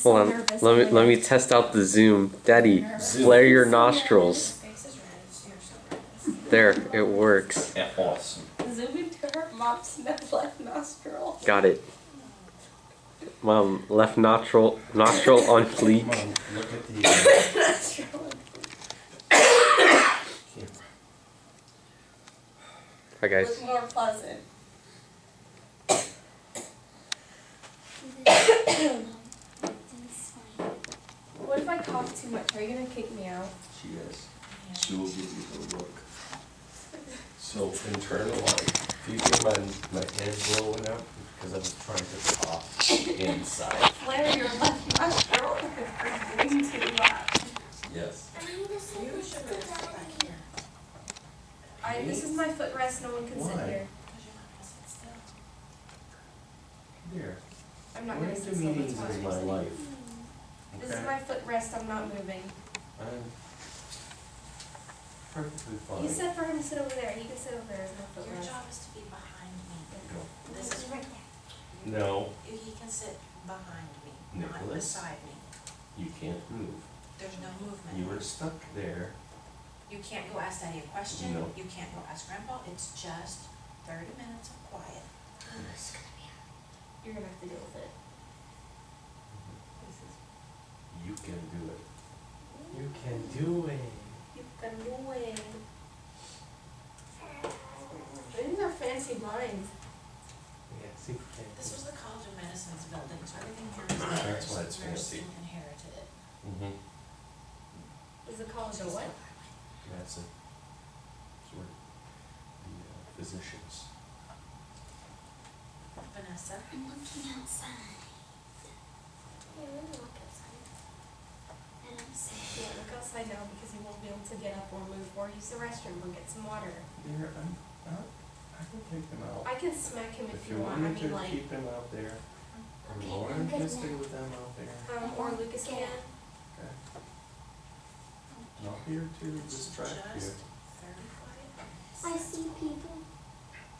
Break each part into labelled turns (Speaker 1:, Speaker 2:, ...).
Speaker 1: Hold on. Let me test out the zoom. Daddy, flare your nostrils. There, it works.
Speaker 2: Yeah, awesome.
Speaker 3: Zoom into her mom's left nostril.
Speaker 1: Got it. Mom, left nostril on fleek.
Speaker 2: Mom, look at the
Speaker 3: Nostril.
Speaker 1: Hi guys.
Speaker 3: Look more pleasant. What if I cough too much? Are you gonna kick me out?
Speaker 2: She is. She will give you the look. So internalize. If you feel my head blowing up, because I was trying to cough inside.
Speaker 3: Flare your left nostril. You're doing too much.
Speaker 2: Yes.
Speaker 3: This is my footrest. No one can sit
Speaker 2: Why?
Speaker 3: here.
Speaker 2: Here.
Speaker 3: I'm not
Speaker 2: One
Speaker 3: gonna
Speaker 2: of
Speaker 3: sit
Speaker 2: the
Speaker 3: still.
Speaker 2: meetings
Speaker 3: That's
Speaker 2: in
Speaker 3: why
Speaker 2: my
Speaker 3: I'm
Speaker 2: life.
Speaker 3: This is my footrest. I'm not moving.
Speaker 2: I'm perfectly fine.
Speaker 3: You said for him to sit over there. He can sit over there as my
Speaker 4: Your
Speaker 3: footrest.
Speaker 4: job is to be behind me.
Speaker 2: Go.
Speaker 4: This is right there.
Speaker 2: No,
Speaker 4: He can sit behind me, not
Speaker 2: Nicholas?
Speaker 4: beside me.
Speaker 2: you can't move.
Speaker 4: There's no movement.
Speaker 2: You were stuck there.
Speaker 4: You can't go ask Daddy a question.
Speaker 2: No.
Speaker 4: You can't go ask Grandpa. It's just 30 minutes of quiet.
Speaker 3: You're gonna have to deal with it.
Speaker 2: You can do it. You can do it.
Speaker 3: You can do it. These are fancy blinds.
Speaker 2: Yeah, super fancy.
Speaker 4: This was the College of Medicine's building, so everything here is
Speaker 2: That's
Speaker 4: theirs.
Speaker 2: why it's
Speaker 4: Nursing
Speaker 2: fancy.
Speaker 4: inherited it.
Speaker 2: Mm-hmm.
Speaker 3: Is the college a what?
Speaker 2: That's it. Sort of the physicians.
Speaker 4: Vanessa.
Speaker 5: I'm looking outside. Yeah, I'm gonna look outside. And I'm safe.
Speaker 3: Yeah, look outside now because you won't be able to get up or move or use the restroom or get some water.
Speaker 2: There, I can take them out.
Speaker 3: I can smack him if you want. I
Speaker 2: me
Speaker 3: mean,
Speaker 2: to
Speaker 3: like,
Speaker 2: keep them out there, and
Speaker 5: Okay,
Speaker 2: Lauren
Speaker 5: I'm good
Speaker 2: can
Speaker 5: now.
Speaker 2: stay with them out there.
Speaker 3: or Lucas can.
Speaker 2: Okay. Not here to distract you.
Speaker 4: Just 30 quiet.
Speaker 5: I see people.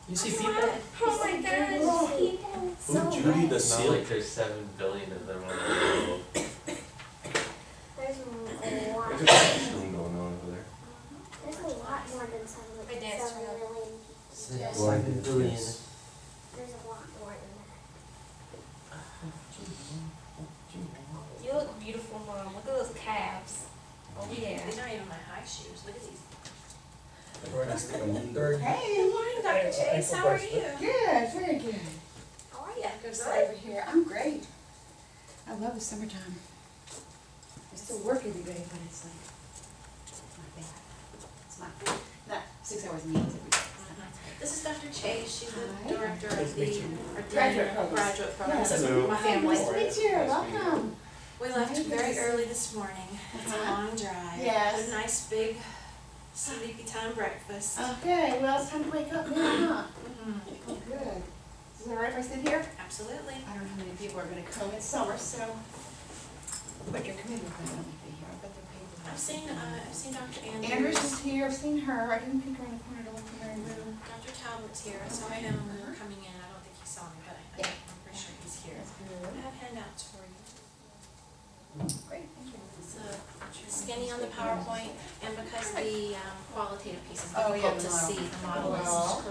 Speaker 6: You see
Speaker 3: Oh,
Speaker 6: people?
Speaker 3: oh my gosh, people.
Speaker 5: So
Speaker 2: Judy the
Speaker 5: red.
Speaker 2: seal.
Speaker 1: there's 7 billion of them on the world.
Speaker 5: There's a lot.
Speaker 2: There's a classroom going on over there.
Speaker 5: There's a lot more than 7
Speaker 3: My dad's
Speaker 5: 7
Speaker 3: real.
Speaker 5: million.
Speaker 6: Seven
Speaker 2: Blinded
Speaker 6: billion.
Speaker 2: kids.
Speaker 5: There's a lot more than that.
Speaker 3: You look beautiful, Mom. Look at those calves. Oh yeah.
Speaker 4: These aren't even my high shoes. Look at these.
Speaker 7: Hey,
Speaker 4: Good morning, Dr. Chase. How are you?
Speaker 7: good, very good.
Speaker 4: How are you?
Speaker 7: Good over here. I'm great. I love the summertime. I still work every day, but it's like, it's not bad. It's not 6 hours meetings every day.
Speaker 4: This is Dr. Chase. She's the
Speaker 7: Hi.
Speaker 4: director
Speaker 6: Nice
Speaker 4: of
Speaker 6: to
Speaker 4: the
Speaker 6: meet you.
Speaker 4: graduate
Speaker 7: Program.
Speaker 4: program.
Speaker 7: Yes.
Speaker 4: This is
Speaker 2: Hello.
Speaker 4: my
Speaker 7: Hi,
Speaker 4: family.
Speaker 7: nice to meet you.
Speaker 2: Nice to meet you.
Speaker 7: Welcome.
Speaker 4: We left
Speaker 7: Nice.
Speaker 4: very early this morning. It's a
Speaker 7: Uh-huh.
Speaker 4: long drive.
Speaker 7: Yes.
Speaker 4: Had a nice big sleepy time breakfast.
Speaker 7: Okay, well, it's time to wake up now, huh?
Speaker 4: Mhm.
Speaker 7: Oh, good. Is it all right if I sit here?
Speaker 4: Absolutely.
Speaker 7: I don't know how many people are gonna come. It's summer, so. But your committee will probably be here. I bet they're paid.
Speaker 4: I've seen Dr. Andrews.
Speaker 7: Andrews is here. I've seen her. I didn't peek around the corner to look for Mary Lou.
Speaker 4: Dr. Talbot's here. I saw him when we were coming in. I don't think he saw me, but
Speaker 7: Yeah.
Speaker 4: I'm pretty sure he's here.
Speaker 7: That's
Speaker 4: I
Speaker 7: good.
Speaker 4: have handouts for you.
Speaker 7: Great, thank you.
Speaker 4: So skinny on the PowerPoint, and because the qualitative piece is
Speaker 7: Oh, yeah,
Speaker 4: difficult
Speaker 7: the
Speaker 4: to
Speaker 7: model.
Speaker 4: see, the model
Speaker 7: Oh,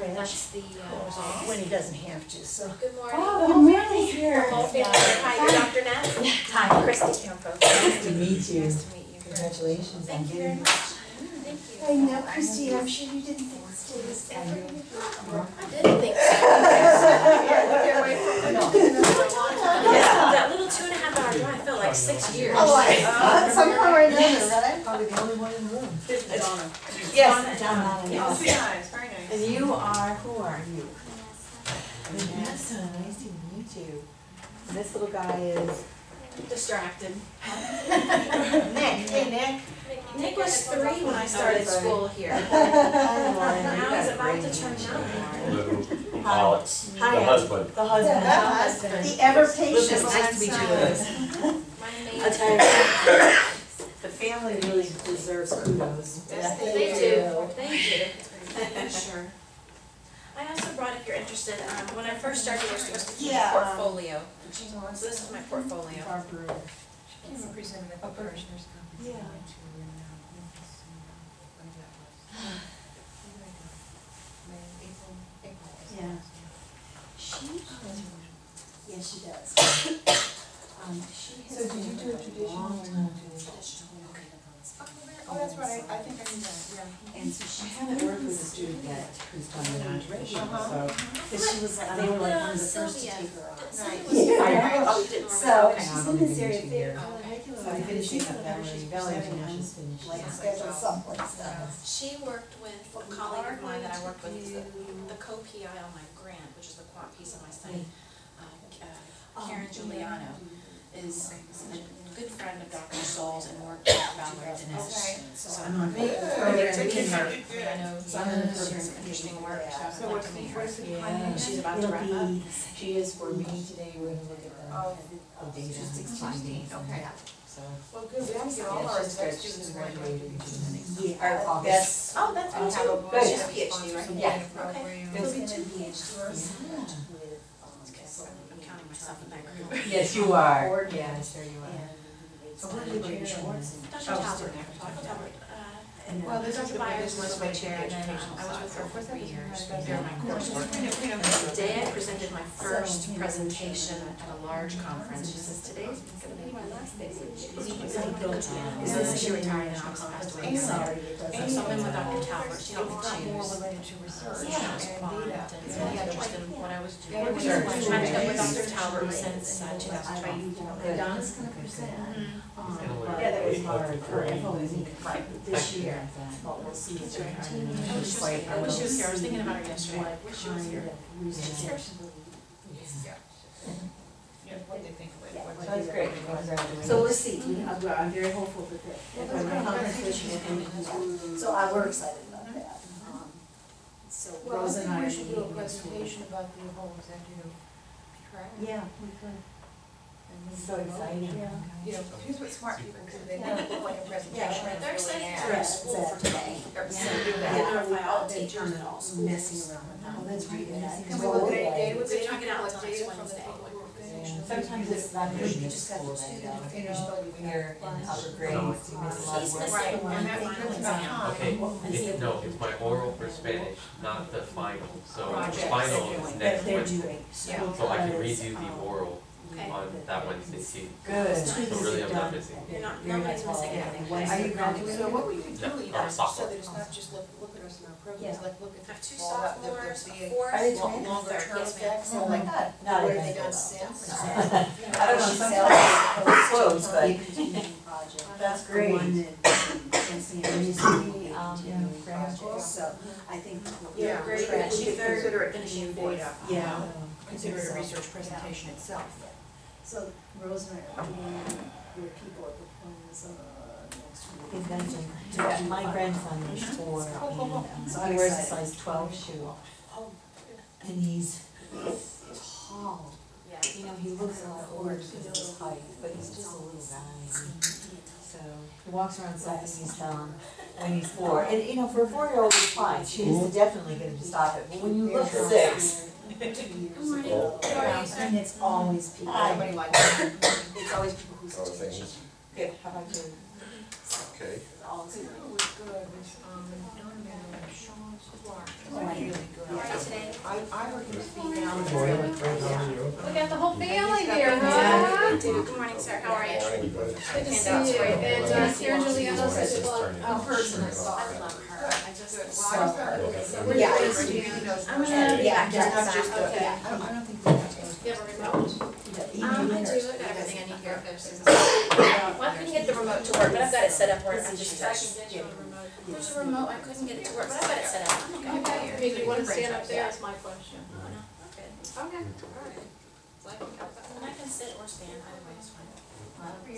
Speaker 4: is, that's the results.
Speaker 6: When he doesn't have to, so.
Speaker 4: Good morning.
Speaker 7: Oh, the morning's here.
Speaker 4: Hi, you're Dr. Nat.
Speaker 6: Hi,
Speaker 4: Christy Campo.
Speaker 6: Nice to meet you.
Speaker 4: Nice to meet you.
Speaker 6: Congratulations on
Speaker 4: Thank you very
Speaker 6: getting
Speaker 4: much. Thank you.
Speaker 5: I know, Christine, I'm sure you didn't think this day was ever
Speaker 6: I
Speaker 5: gonna be.
Speaker 4: I didn't think so. That little 2.5 hour drive felt like 6 years.
Speaker 7: Somehow or another, right?
Speaker 6: Probably the only one in the room.
Speaker 7: Donna.
Speaker 6: Yes, Donna.
Speaker 7: Oh, very nice, very nice.
Speaker 6: And you are, who are you? Vanessa, nice to meet you. And this little guy is
Speaker 4: Distracted.
Speaker 6: Nick. Hey, Nick.
Speaker 4: Nick was 3 when I started school here.
Speaker 6: Hi, Lauren.
Speaker 4: Now he's about to turn 9.
Speaker 2: Alex,
Speaker 6: Hi,
Speaker 2: the husband.
Speaker 6: The husband.
Speaker 7: The husband.
Speaker 6: The ever patient.
Speaker 7: Lucas,
Speaker 6: nice to meet you, Lucas.
Speaker 4: My
Speaker 6: I'll tell
Speaker 4: name.
Speaker 6: you, the family really deserves kudos.
Speaker 7: Yes,
Speaker 4: They do. They do. For sure. I also brought if you're interested. When I first started, we were supposed to keep
Speaker 7: Yeah,
Speaker 4: a portfolio. So this is my portfolio.
Speaker 7: Yeah. Yes, she does. She has.
Speaker 6: So did you do a traditional or not?
Speaker 7: Oh, that's right, I think I knew that, yeah. And so she
Speaker 6: I haven't worked with a student yet who's done the non-traditional, so.
Speaker 7: But she was like, they were like one of the first to
Speaker 4: Sylvia.
Speaker 7: take her on.
Speaker 4: Sylvia was
Speaker 7: Yeah.
Speaker 4: oh, you didn't
Speaker 7: So
Speaker 4: remember. Okay.
Speaker 7: she's in this area,
Speaker 6: Okay.
Speaker 7: they're
Speaker 6: So I finished up Valerie just finished.
Speaker 7: like schedule someplace.
Speaker 4: She worked with a colleague of mine that I worked with, who's the co-PI on my grant, which is the quant piece of my study. Karen Giuliano is a good friend of Dr. Souls and worked with Valerie Dinesh. So I'm on I know she has interesting work, so I'd like to meet her.
Speaker 6: Yeah.
Speaker 4: She's about to wrap up.
Speaker 6: She is for me today, we're gonna look at the data and findings.
Speaker 4: Okay.
Speaker 6: So.
Speaker 7: Well, good, we have to get all
Speaker 6: Yeah,
Speaker 7: our
Speaker 6: she's
Speaker 7: exec
Speaker 6: she's
Speaker 7: students
Speaker 6: graduating
Speaker 7: graduated.
Speaker 6: in Or August.
Speaker 4: Oh, that's good
Speaker 6: Have a
Speaker 4: too.
Speaker 6: good-
Speaker 4: She's a PhD, right?
Speaker 6: Yeah.
Speaker 4: Okay.
Speaker 7: There's gonna be a tours
Speaker 6: Yeah.
Speaker 7: with,
Speaker 4: I'm counting myself in that group.
Speaker 6: Yes, you are. Yeah, sure you are.
Speaker 7: So where do you bring your awards?
Speaker 4: Dr. Talbert. Dr. Talbert.
Speaker 7: Well, there's
Speaker 4: Dr. Byers was my chair, and then I was with her for 3 years during my coursework. The day I presented my first presentation at a large conference, she says, today's gonna be my last day. Is this she retired now, she passed away. So I'm in with Dr. Talbot, she helped me choose. Yeah, it was fun, and really interested in what I was doing. I matched up with Dr. Talbot since 2012.
Speaker 6: Donna's gonna present.
Speaker 7: Yeah, that was hard for
Speaker 6: Right.
Speaker 7: this year, but we'll see what
Speaker 4: I wish she was here, I was thinking about her yesterday. I wish she was here.
Speaker 6: That's great. Congratulations.
Speaker 7: So let's see, I'm very hopeful that so we're excited about that. So
Speaker 8: Well, I
Speaker 7: Rose and
Speaker 8: think
Speaker 7: I
Speaker 8: we
Speaker 7: are
Speaker 8: should do a
Speaker 7: meeting next week.
Speaker 8: presentation about the whole executive track.
Speaker 7: Yeah, we could.
Speaker 6: So exciting.
Speaker 7: Yeah.
Speaker 8: You know, here's what smart people do, they make it look like a presentation.
Speaker 7: Yeah.
Speaker 8: it's
Speaker 4: They're
Speaker 8: really
Speaker 4: excited
Speaker 8: not.
Speaker 4: to go to school for today.
Speaker 7: Teachers and all schools. Messing around with that. Well, that's right.
Speaker 8: Can we look at any day with
Speaker 4: We
Speaker 8: it?
Speaker 4: took it out until next
Speaker 8: Data from the
Speaker 4: Wednesday.
Speaker 8: public work
Speaker 6: Yeah.
Speaker 8: session.
Speaker 6: Sometimes it's not good in school that you know, when you're in upper grades, you miss a lot
Speaker 4: He's
Speaker 6: of work.
Speaker 4: missing one
Speaker 8: And that
Speaker 4: final
Speaker 8: includes
Speaker 4: exam.
Speaker 8: time.
Speaker 1: Okay, no, it's my oral for Spanish, not the final. So the
Speaker 8: Projects
Speaker 1: final
Speaker 8: they're
Speaker 1: is
Speaker 8: doing.
Speaker 1: next
Speaker 7: They're
Speaker 1: Wednesday.
Speaker 7: doing.
Speaker 8: Yeah.
Speaker 1: So I can redo the oral
Speaker 4: Okay.
Speaker 1: on that Wednesday too.
Speaker 6: Good.
Speaker 1: So really I'm not missing.
Speaker 4: You're not, nobody's missing anything.
Speaker 6: Are you graduating?
Speaker 8: So what we could do,
Speaker 1: No,
Speaker 8: you
Speaker 1: not
Speaker 8: know, so
Speaker 1: sophomore.
Speaker 8: that it's not just look at us in our programs,
Speaker 7: Yeah.
Speaker 8: like look at
Speaker 4: I have 2
Speaker 8: all that,
Speaker 4: sophomores,
Speaker 8: the
Speaker 4: a fourth,
Speaker 6: Are they
Speaker 4: long-
Speaker 6: twins?
Speaker 4: longer
Speaker 8: term
Speaker 4: yes, ma'am.
Speaker 8: effects, so like,
Speaker 6: Not
Speaker 8: what have they
Speaker 6: eventful.
Speaker 8: done since?
Speaker 6: I don't know, sometimes close, but that's great.
Speaker 7: So I think.
Speaker 8: Yeah,
Speaker 4: Great,
Speaker 8: great,
Speaker 4: she's
Speaker 8: we could
Speaker 4: very
Speaker 8: consider it
Speaker 4: finishing
Speaker 8: new
Speaker 4: fourth.
Speaker 8: data.
Speaker 7: Yeah.
Speaker 8: Consider it a research presentation itself.
Speaker 7: So Rose and I are doing your people at the plans next week.
Speaker 6: Invention. Yeah, my grandson is 4 and he wears a size 12 shoe. And he's tall.
Speaker 4: Yeah.
Speaker 6: You know, he looks a lot older because of his height, but he's just a little guy. So he walks around something he's telling when he's 4. And you know, for a 4-year-old it's fine. She needs to definitely get him to stop it. But when you look at 6,
Speaker 7: 2 years
Speaker 4: Good
Speaker 7: ago.
Speaker 4: morning.
Speaker 7: And it's always people.
Speaker 8: Somebody like that.
Speaker 7: It's always people who's
Speaker 2: Oh, thanks.
Speaker 6: good, how about you?
Speaker 2: Okay.
Speaker 7: always.
Speaker 8: It was good, it was, Sean Clark,
Speaker 7: Oh, I
Speaker 8: really
Speaker 7: know.
Speaker 8: good.
Speaker 4: How are you today?
Speaker 8: I heard him speak out.
Speaker 3: We got the whole family here,
Speaker 4: Yeah.
Speaker 3: huh?
Speaker 4: Good morning, sir, how are you?
Speaker 3: Good to see you. And Karen Giuliano's as well.
Speaker 8: In person, I saw
Speaker 4: I
Speaker 8: her.
Speaker 4: love her, I just.
Speaker 8: Well, I just thought,
Speaker 7: Yeah,
Speaker 8: I
Speaker 7: it's-
Speaker 4: I'm gonna.
Speaker 7: Yeah,
Speaker 8: just not just,
Speaker 4: Okay.
Speaker 8: I don't think we have to.
Speaker 4: You have a remote? I do, I got everything I need here. Well, I couldn't get the remote to work, but I've got it set up where I'm just. There's a remote, I couldn't get it to work, but I've got it set up. I'm okay.
Speaker 3: Okay, I mean, you wanna stand up there, is my question.
Speaker 4: Oh, no, I'm good.
Speaker 3: Okay, alright. So I can cut that.
Speaker 4: And I can sit or stand, either way is fine.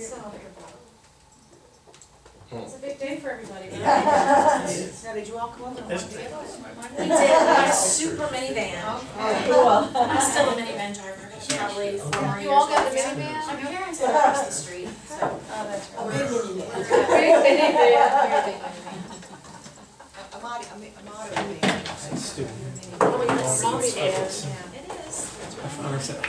Speaker 3: So, it's a big day for everybody, right?
Speaker 8: Now, did you all come over and watch the others?
Speaker 4: We did, we got a super minivan.
Speaker 6: Cool.
Speaker 4: I'm still a minivan driver, probably 4 more years.
Speaker 3: You all got the
Speaker 4: old.
Speaker 3: minivan?
Speaker 4: My parents live across the street, so.
Speaker 8: Oh, that's
Speaker 7: A
Speaker 8: right.
Speaker 7: big minivan.
Speaker 3: Big minivan, very big minivan.
Speaker 8: Amadi
Speaker 7: a moderator.
Speaker 9: Student.
Speaker 4: Oh, we can see
Speaker 9: Already
Speaker 4: it.
Speaker 9: focused.
Speaker 4: Yeah, it is.
Speaker 9: I found her set up.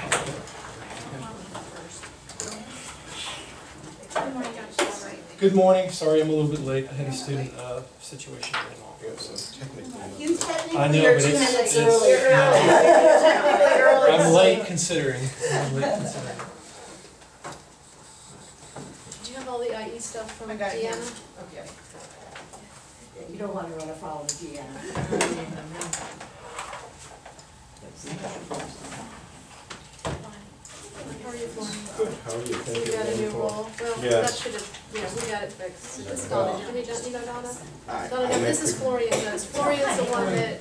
Speaker 4: Good morning, Dr. Albright.
Speaker 9: Good morning, sorry I'm a little bit late, I had a student situation going on.
Speaker 2: Yeah, so technically.
Speaker 6: You
Speaker 9: I
Speaker 6: technically
Speaker 9: know,
Speaker 6: are
Speaker 9: but
Speaker 6: 2
Speaker 9: it's-
Speaker 6: minutes
Speaker 9: it's-
Speaker 6: early. Technically early.
Speaker 9: I'm late considering,
Speaker 4: Do you have all the IE stuff from
Speaker 7: I got it here.
Speaker 4: Deanna?
Speaker 7: Okay.
Speaker 6: You don't want to run afoul of Deanna.
Speaker 4: How are you, Lauren?
Speaker 2: Good, how are you? Thank
Speaker 4: You
Speaker 2: you.
Speaker 4: got a new role? Well, that
Speaker 2: Yes.
Speaker 4: should have, yeah, we got it fixed. This is Donna, you know Donna?
Speaker 2: I-
Speaker 4: Donna,
Speaker 2: I
Speaker 4: no,
Speaker 2: make
Speaker 4: this is
Speaker 2: quick-
Speaker 4: Florian's. Florian's the one that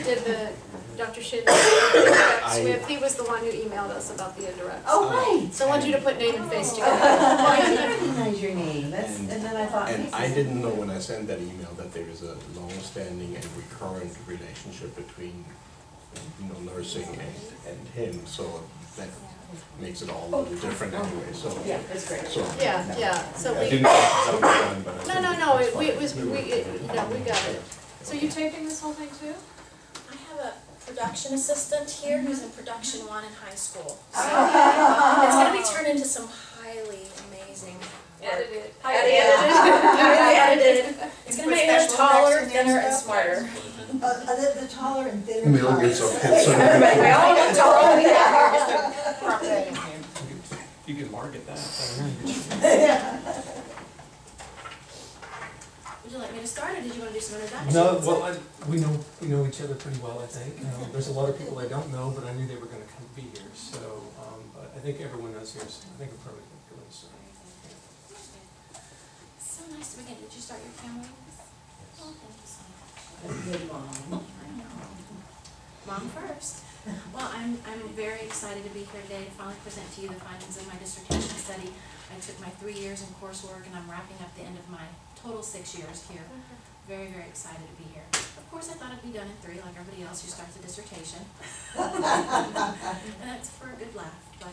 Speaker 4: did the, Dr. Shin, Swift, he was the one who emailed us about the indirects.
Speaker 6: Oh, right.
Speaker 4: So I want you to put name and face
Speaker 6: Oh,
Speaker 4: together.
Speaker 6: I didn't recognize your name, that's,
Speaker 2: And-
Speaker 6: and then I thought.
Speaker 2: And
Speaker 6: hey,
Speaker 2: I didn't know when I sent that email that there is a long-standing and recurrent relationship between, nursing and him, so that makes it all a little different anyway, so.
Speaker 6: Yeah, that's great.
Speaker 2: So,
Speaker 4: Yeah, so
Speaker 2: I
Speaker 4: we,
Speaker 2: didn't know that was done, but I think
Speaker 4: no,
Speaker 2: it's
Speaker 4: it
Speaker 2: fine.
Speaker 4: was, we got it. So you taping this whole thing too?
Speaker 5: I have a production assistant here who's in production 1 in high school. So it's going to be turned into some highly amazing work.
Speaker 4: Edited.
Speaker 5: Highly edited. It's going to make her
Speaker 7: Special
Speaker 5: taller,
Speaker 7: effects in there
Speaker 5: thinner,
Speaker 7: and
Speaker 5: and
Speaker 7: stuff?
Speaker 5: smarter.
Speaker 6: The taller and thinner.
Speaker 2: Millions of hits on
Speaker 5: We all get taller.
Speaker 7: Drop that in here.
Speaker 9: you can market that.
Speaker 4: Would you like me to start, or did you want to do some introductions?
Speaker 9: No, well, we know each other pretty well, I think. There's a lot of people I don't know, but I knew they were gonna come be here, so, but I think everyone knows here, so I think I'm probably going to start.
Speaker 4: So nice to begin. Did you start your family? Oh, thank you so much.
Speaker 6: Good mom.
Speaker 4: Mom first. Well, I'm very excited to be here today to finally present to you the findings of my dissertation study. I took my 3 years in coursework and I'm wrapping up the end of my total 6 years here. Very, very excited to be here. Of course, I thought I'd be done in 3 like everybody else who starts a dissertation. And that's for a good laugh. But,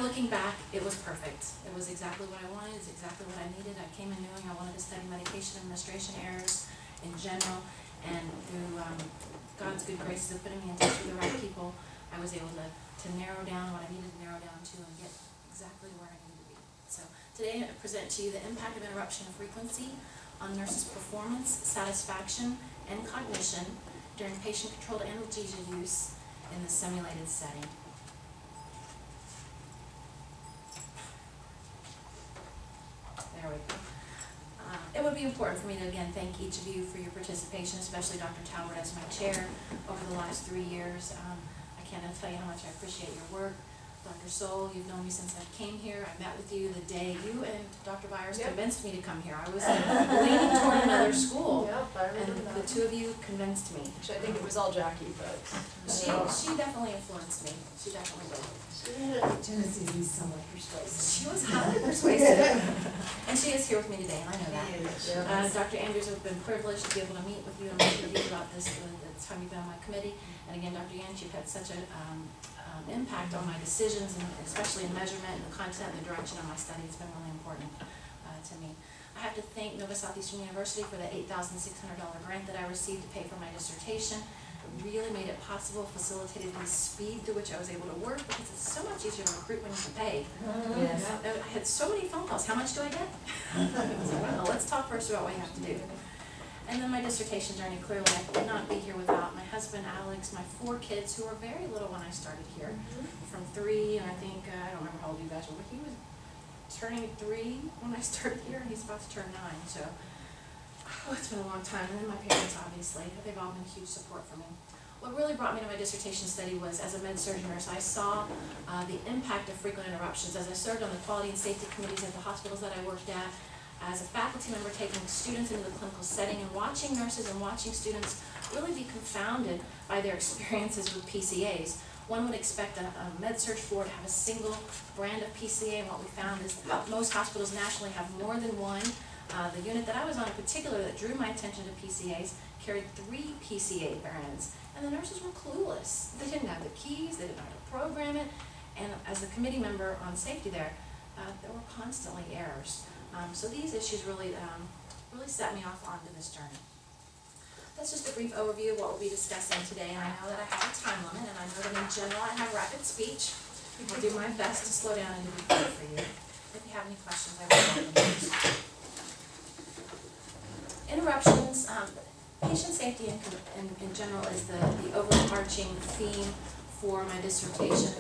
Speaker 4: looking back, it was perfect. It was exactly what I wanted. It's exactly what I needed. I came in knowing I wanted to study medication administration errors in general, and through God's good graces of putting me in touch with the right people, I was able to narrow down what I needed to narrow down to and get exactly where I needed to be. So today I present to you the impact of interruption frequency on nurses' performance, satisfaction, and cognition during patient-controlled analgesia use in the simulated setting. There we go. It would be important for me to again thank each of you for your participation, especially Dr. Talbert as my chair over the last 3 years. I can't tell you how much I appreciate your work. Dr. Soul, you've known me since I came here. I met with you the day you and Dr. Byers convinced me to come here. I was leaning toward another school, and the two of you convinced me.
Speaker 3: Actually, I think it was all Jackie, but.
Speaker 4: She definitely influenced me. She definitely did.
Speaker 6: Tennessee is somewhat persuasive.
Speaker 4: She was highly persuasive. And she is here with me today, and I know that. Dr. Andrews, I've been privileged to be able to meet with you and meet with you about this the time you've been on my committee. And again, Dr. Yance, you've had such an impact on my decisions, and especially in measurement and the content and the direction of my study. It's been really important to me. I have to thank Nova Southeastern University for the $8,600 grant that I received to pay for my dissertation. It really made it possible, facilitated the speed to which I was able to work, because it's so much easier to recruit when you can pay.
Speaker 6: Yes.
Speaker 4: I had so many phone calls. How much do I get? So, well, let's talk first about what you have to do. And then my dissertation journey, clearly I could not be here without my husband, Alex, my 4 kids, who were very little when I started here. From 3, and I think, I don't remember how old you guys were, but he was turning 3 when I started here, and he's about to turn 9, so. It's been a long time, and then my parents, obviously, they've all been a huge support for me. What really brought me to my dissertation study was, as a med-surg nurse, I saw the impact of frequent interruptions. As I served on the quality and safety committees at the hospitals that I worked at, as a faculty member taking students into the clinical setting and watching nurses and watching students really be confounded by their experiences with PCAs. One would expect a med-surg floor to have a single brand of PCA, and what we found is that most hospitals nationally have more than one. The unit that I was on in particular that drew my attention to PCAs carried 3 PCA brands, and the nurses were clueless. They didn't have the keys, they didn't know how to program it, and as a committee member on safety there were constantly errors. So these issues really set me off onto this journey. That's just a brief overview of what we'll be discussing today, and I know that I have a time limit, and I know that in general I have rapid speech. I'll do my best to slow down and to be clear for you. If you have any questions, I will welcome those. Interruptions, patient safety in general is the overarching theme for my dissertation.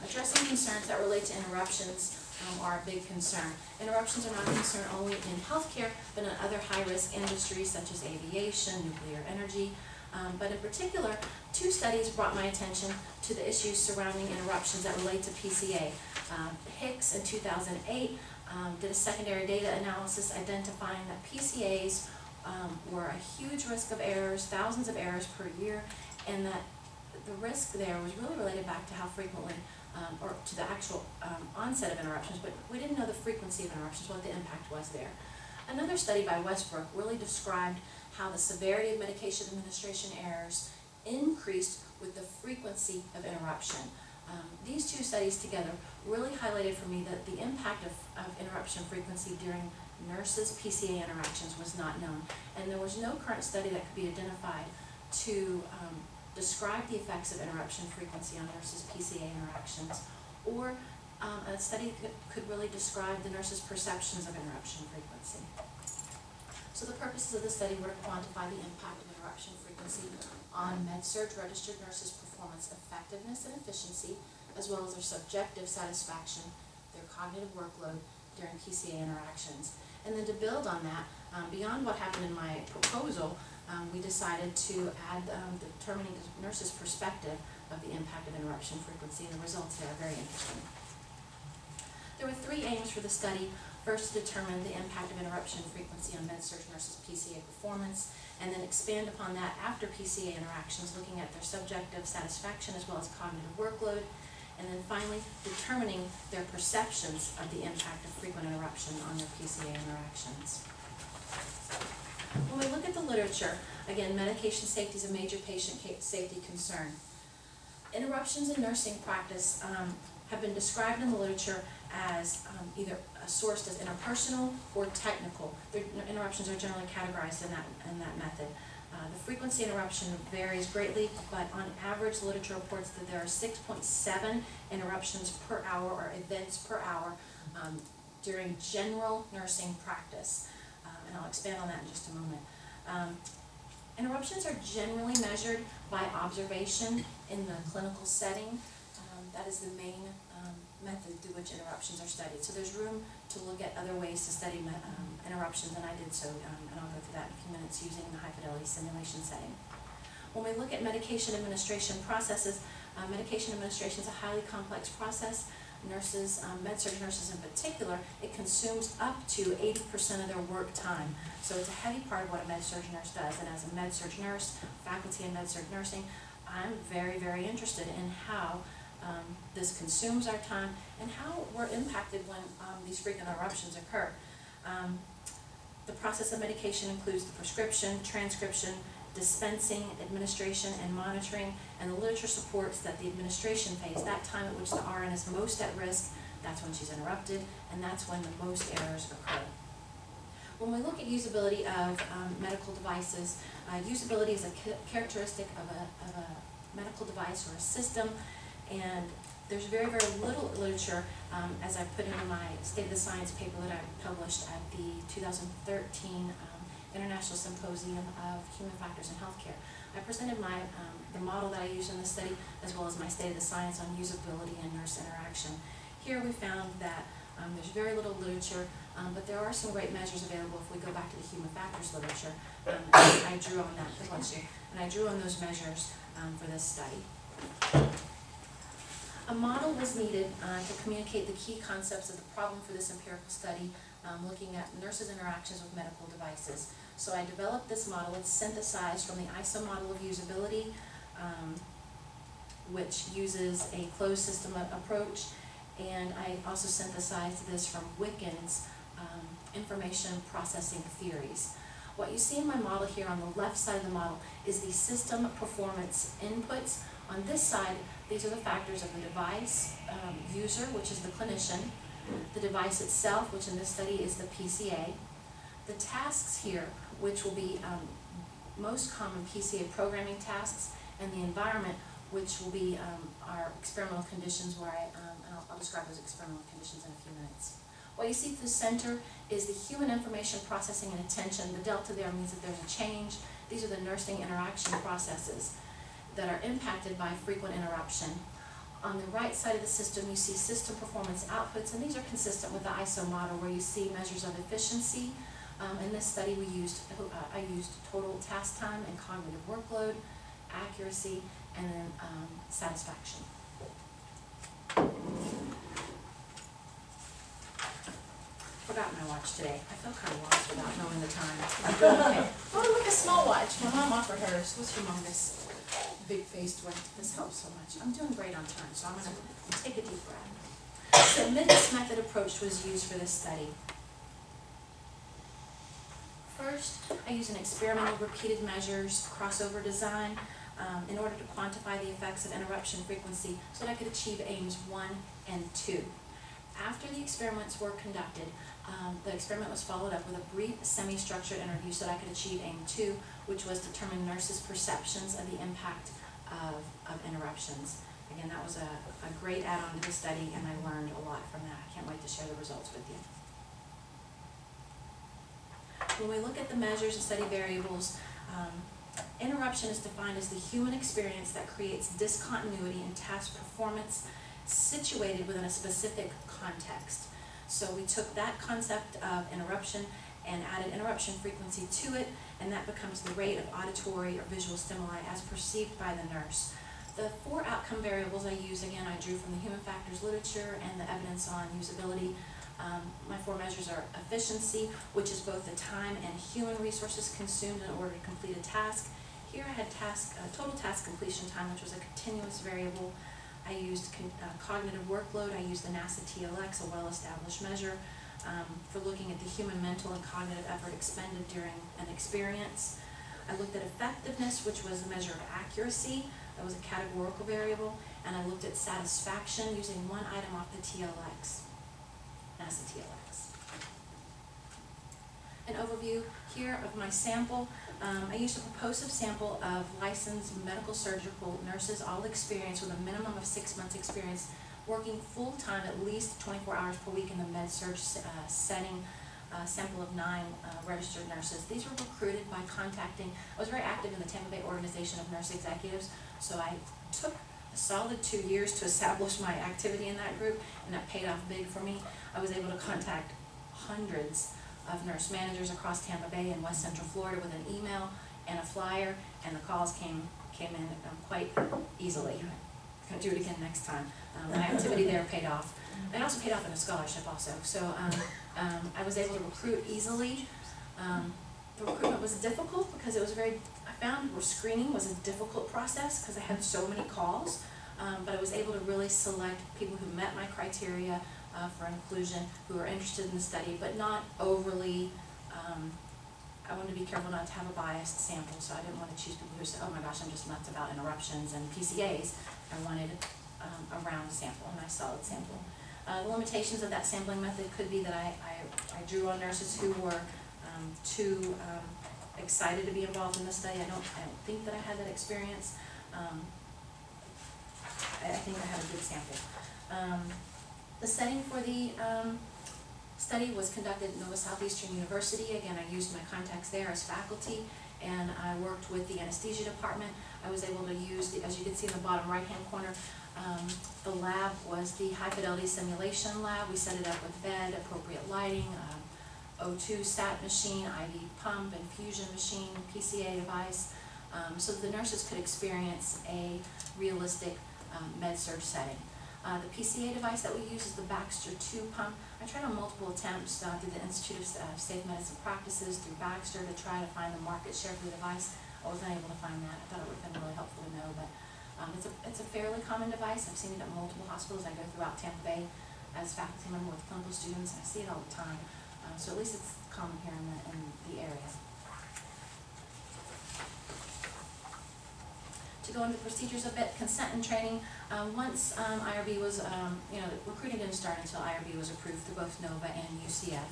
Speaker 4: Addressing concerns that relate to interruptions are a big concern. Interruptions are not a concern only in healthcare, but in other high-risk industries such as aviation, nuclear energy. But in particular, 2 studies brought my attention to the issues surrounding interruptions that relate to PCA. Hicks in 2008 did a secondary data analysis identifying that PCAs were a huge risk of errors, thousands of errors per year, and that the risk there was really related back to how frequently, or to the actual onset of interruptions, but we didn't know the frequency of interruptions, what the impact was there. Another study by Westbrook really described how the severity of medication administration errors increased with the frequency of interruption. These 2 studies together really highlighted for me that the impact of interruption frequency during nurses' PCA interactions was not known, and there was no current study that could be identified to describe the effects of interruption frequency on nurses' PCA interactions, or a study that could really describe the nurses' perceptions of interruption frequency. So the purposes of the study were to quantify the impact of interruption frequency on med-surg registered nurses' performance effectiveness and efficiency, as well as their subjective satisfaction, their cognitive workload during PCA interactions. And then to build on that, beyond what happened in my proposal, we decided to add determining the nurse's perspective of the impact of interruption frequency, and the results there are very interesting. There were 3 aims for the study. First, to determine the impact of interruption frequency on med-surg nurses' PCA performance, and then expand upon that after PCA interactions, looking at their subjective satisfaction as well as cognitive workload, and then finally determining their perceptions of the impact of frequent interruption on their PCA interactions. When we look at the literature, again, medication safety is a major patient safety concern. Interruptions in nursing practice have been described in the literature as either sourced as interpersonal or technical. Interruptions are generally categorized in that method. The frequency interruption varies greatly, but on average, the literature reports that there are 6.7 interruptions per hour or events per hour during general nursing practice. And I'll expand on that in just a moment. Interruptions are generally measured by observation in the clinical setting. That is the main method through which interruptions are studied. So there's room to look at other ways to study interruptions, and I did so, and I'll go through that in a few minutes using the high-fidelity simulation setting. When we look at medication administration processes, medication administration is a highly complex process. Nurses, med-surg nurses in particular, it consumes up to 80% of their work time. So it's a heavy part of what a med-surg nurse does. And as a med-surg nurse, faculty in med-surg nursing, I'm very, very interested in how this consumes our time and how we're impacted when these frequent interruptions occur. The process of medication includes the prescription, transcription, dispensing, administration, and monitoring, and the literature supports that the administration phase, that time at which the RN is most at risk, that's when she's interrupted, and that's when the most errors occur. When we look at usability of medical devices, usability is a characteristic of a medical device or a system, and there's very, very little literature, as I put into my State of the Science paper that I published at the 2013 International Symposium of Human Factors in Healthcare. I presented the model that I used in the study, as well as my State of the Science on usability and nurse interaction. Here we found that there's very little literature, but there are some great measures available if we go back to the human factors literature. And I drew on that, and I drew on those measures for this study. A model was needed to communicate the key concepts of the problem for this empirical study, looking at nurses' interactions with medical devices. So I developed this model. It's synthesized from the ISO model of usability, which uses a closed system approach, and I also synthesized this from Wiccan's information processing theories. What you see in my model here on the left side of the model is the system performance inputs. On this side, these are the factors of the device, user, which is the clinician, the device itself, which in this study is the PCA, the tasks here, which will be most common PCA programming tasks, and the environment, which will be our experimental conditions, where I'll describe those experimental conditions in a few minutes. What you see at the center is the human information processing and attention. The delta there means that there's a change. These are the nursing interaction processes that are impacted by frequent interruption. On the right side of the system, you see system performance outputs, and these are consistent with the ISO model, where you see measures of efficiency. In this study, I used total task time and cognitive workload, accuracy, and then satisfaction. Forgot my watch today. I felt kind of lost without knowing the time. I'm doing okay. Oh, look, a small watch. My mom offered hers. It was humongous. Big-faced one. This helps so much. I'm doing great on time, so I'm going to take a deep breath. So, mixed method approach was used for this study. First, I used an experimental repeated measures crossover design in order to quantify the effects of interruption frequency so that I could achieve aims 1 and 2. After the experiments were conducted, the experiment was followed up with a brief semi-structured interview so that I could achieve aim 2, which was determine nurses' perceptions of the impact of interruptions. Again, that was a great add-on to the study, and I learned a lot from that. I can't wait to share the results with you. When we look at the measures and study variables, interruption is defined as the human experience that creates discontinuity in task performance situated within a specific context. So we took that concept of interruption and added interruption frequency to it, and that becomes the rate of auditory or visual stimuli as perceived by the nurse. The 4 outcome variables I use, again, I drew from the human factors literature and the evidence on usability. My 4 measures are efficiency, which is both the time and human resources consumed in order to complete a task. Here I had total task completion time, which was a continuous variable. I used cognitive workload. I used the NASA TLX, a well-established measure, for looking at the human mental and cognitive effort expended during an experience. I looked at effectiveness, which was a measure of accuracy. That was a categorical variable. And I looked at satisfaction using 1 item off the TLX, NASA TLX. An overview here of my sample. I used a propositive sample of licensed medical surgical nurses, all experienced with a minimum of 6 months experience, working full-time at least 24 hours per week in the med-surg setting, sample of 9 registered nurses. These were recruited by contacting, I was very active in the Tampa Bay Organization of Nurse Executives, so I took a solid 2 years to establish my activity in that group, and that paid off big for me. I was able to contact hundreds of nurse managers across Tampa Bay and West Central Florida with an email and a flyer, and the calls came in quite easily. I'm going to do it again next time. My activity there paid off. It also paid off in a scholarship also. So I was able to recruit easily. The recruitment was difficult because it was I found screening was a difficult process because I had so many calls, but I was able to really select people who met my criteria for inclusion, who were interested in the study, but not overly, I wanted to be careful not to have a biased sample, so I didn't want to choose people who said, oh my gosh, I'm just nuts about interruptions and PCAs. I wanted a round sample, a nice solid sample. The limitations of that sampling method could be that I drew on nurses who were too excited to be involved in the study. I don't think that I had that experience. I think I had a good sample. The setting for the study was conducted at Nova Southeastern University. Again, I used my contacts there as faculty, and I worked with the anesthesia department. I was able to use, as you can see in the bottom right-hand corner, the lab was the high-fidelity simulation lab. We set it up with bed, appropriate lighting, O2 stat machine, IV pump, infusion machine, PCA device, so that the nurses could experience a realistic med-surg setting. The PCA device that we use is the Baxter 2 pump. I tried on multiple attempts through the Institute of Safe Medicine Practices, through Baxter, to try to find the market share for the device. I wasn't able to find that. I thought it would have been really helpful to know, but it's a fairly common device. I've seen it at multiple hospitals. I go throughout Tampa Bay as faculty member with clinical students, and I see it all the time. So at least it's common here in the area. To go into procedures a bit, consent and training. Once IRB was, recruiting didn't start until IRB was approved through both NOVA and UCF.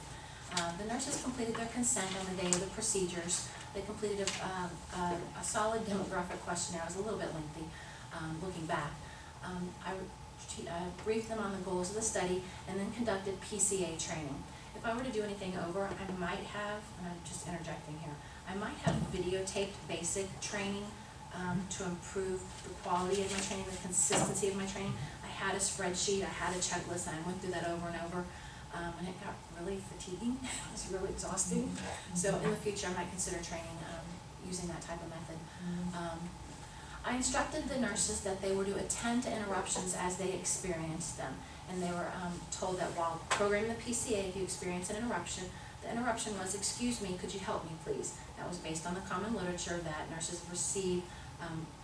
Speaker 4: The nurses completed their consent on the day of the procedures. They completed a solid demographic questionnaire. It was a little bit lengthy, looking back. I briefed them on the goals of the study and then conducted PCA training. If I were to do anything over, I might have, and I'm just interjecting here, I might have videotaped basic training to improve the quality of my training, the consistency of my training. I had a spreadsheet, I had a checklist, and I went through that over and over, and it got really fatiguing. It was really exhausting. So in the future, I might consider training using that type of method. I instructed the nurses that they were to attend to interruptions as they experienced them. And they were told that while programming the PCA, if you experience an interruption, the interruption was, "Excuse me, could you help me please?" That was based on the common literature that nurses receive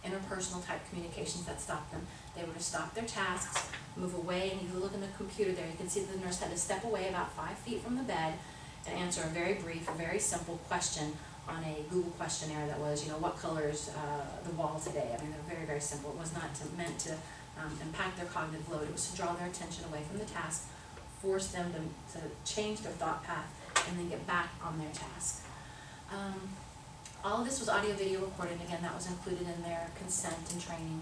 Speaker 4: interpersonal type communications that stop them. They were to stop their tasks, move away, and if you look in the computer there, you can see that the nurse had to step away about 5 feet from the bed and answer a very brief, very simple question on a Google questionnaire that was, what color is the wall today? I mean, they're very, very simple. It was not meant to impact their cognitive load. It was to draw their attention away from the task, force them to change their thought path, and then get back on their task. All of this was audio-video recorded. Again, that was included in their consent and training.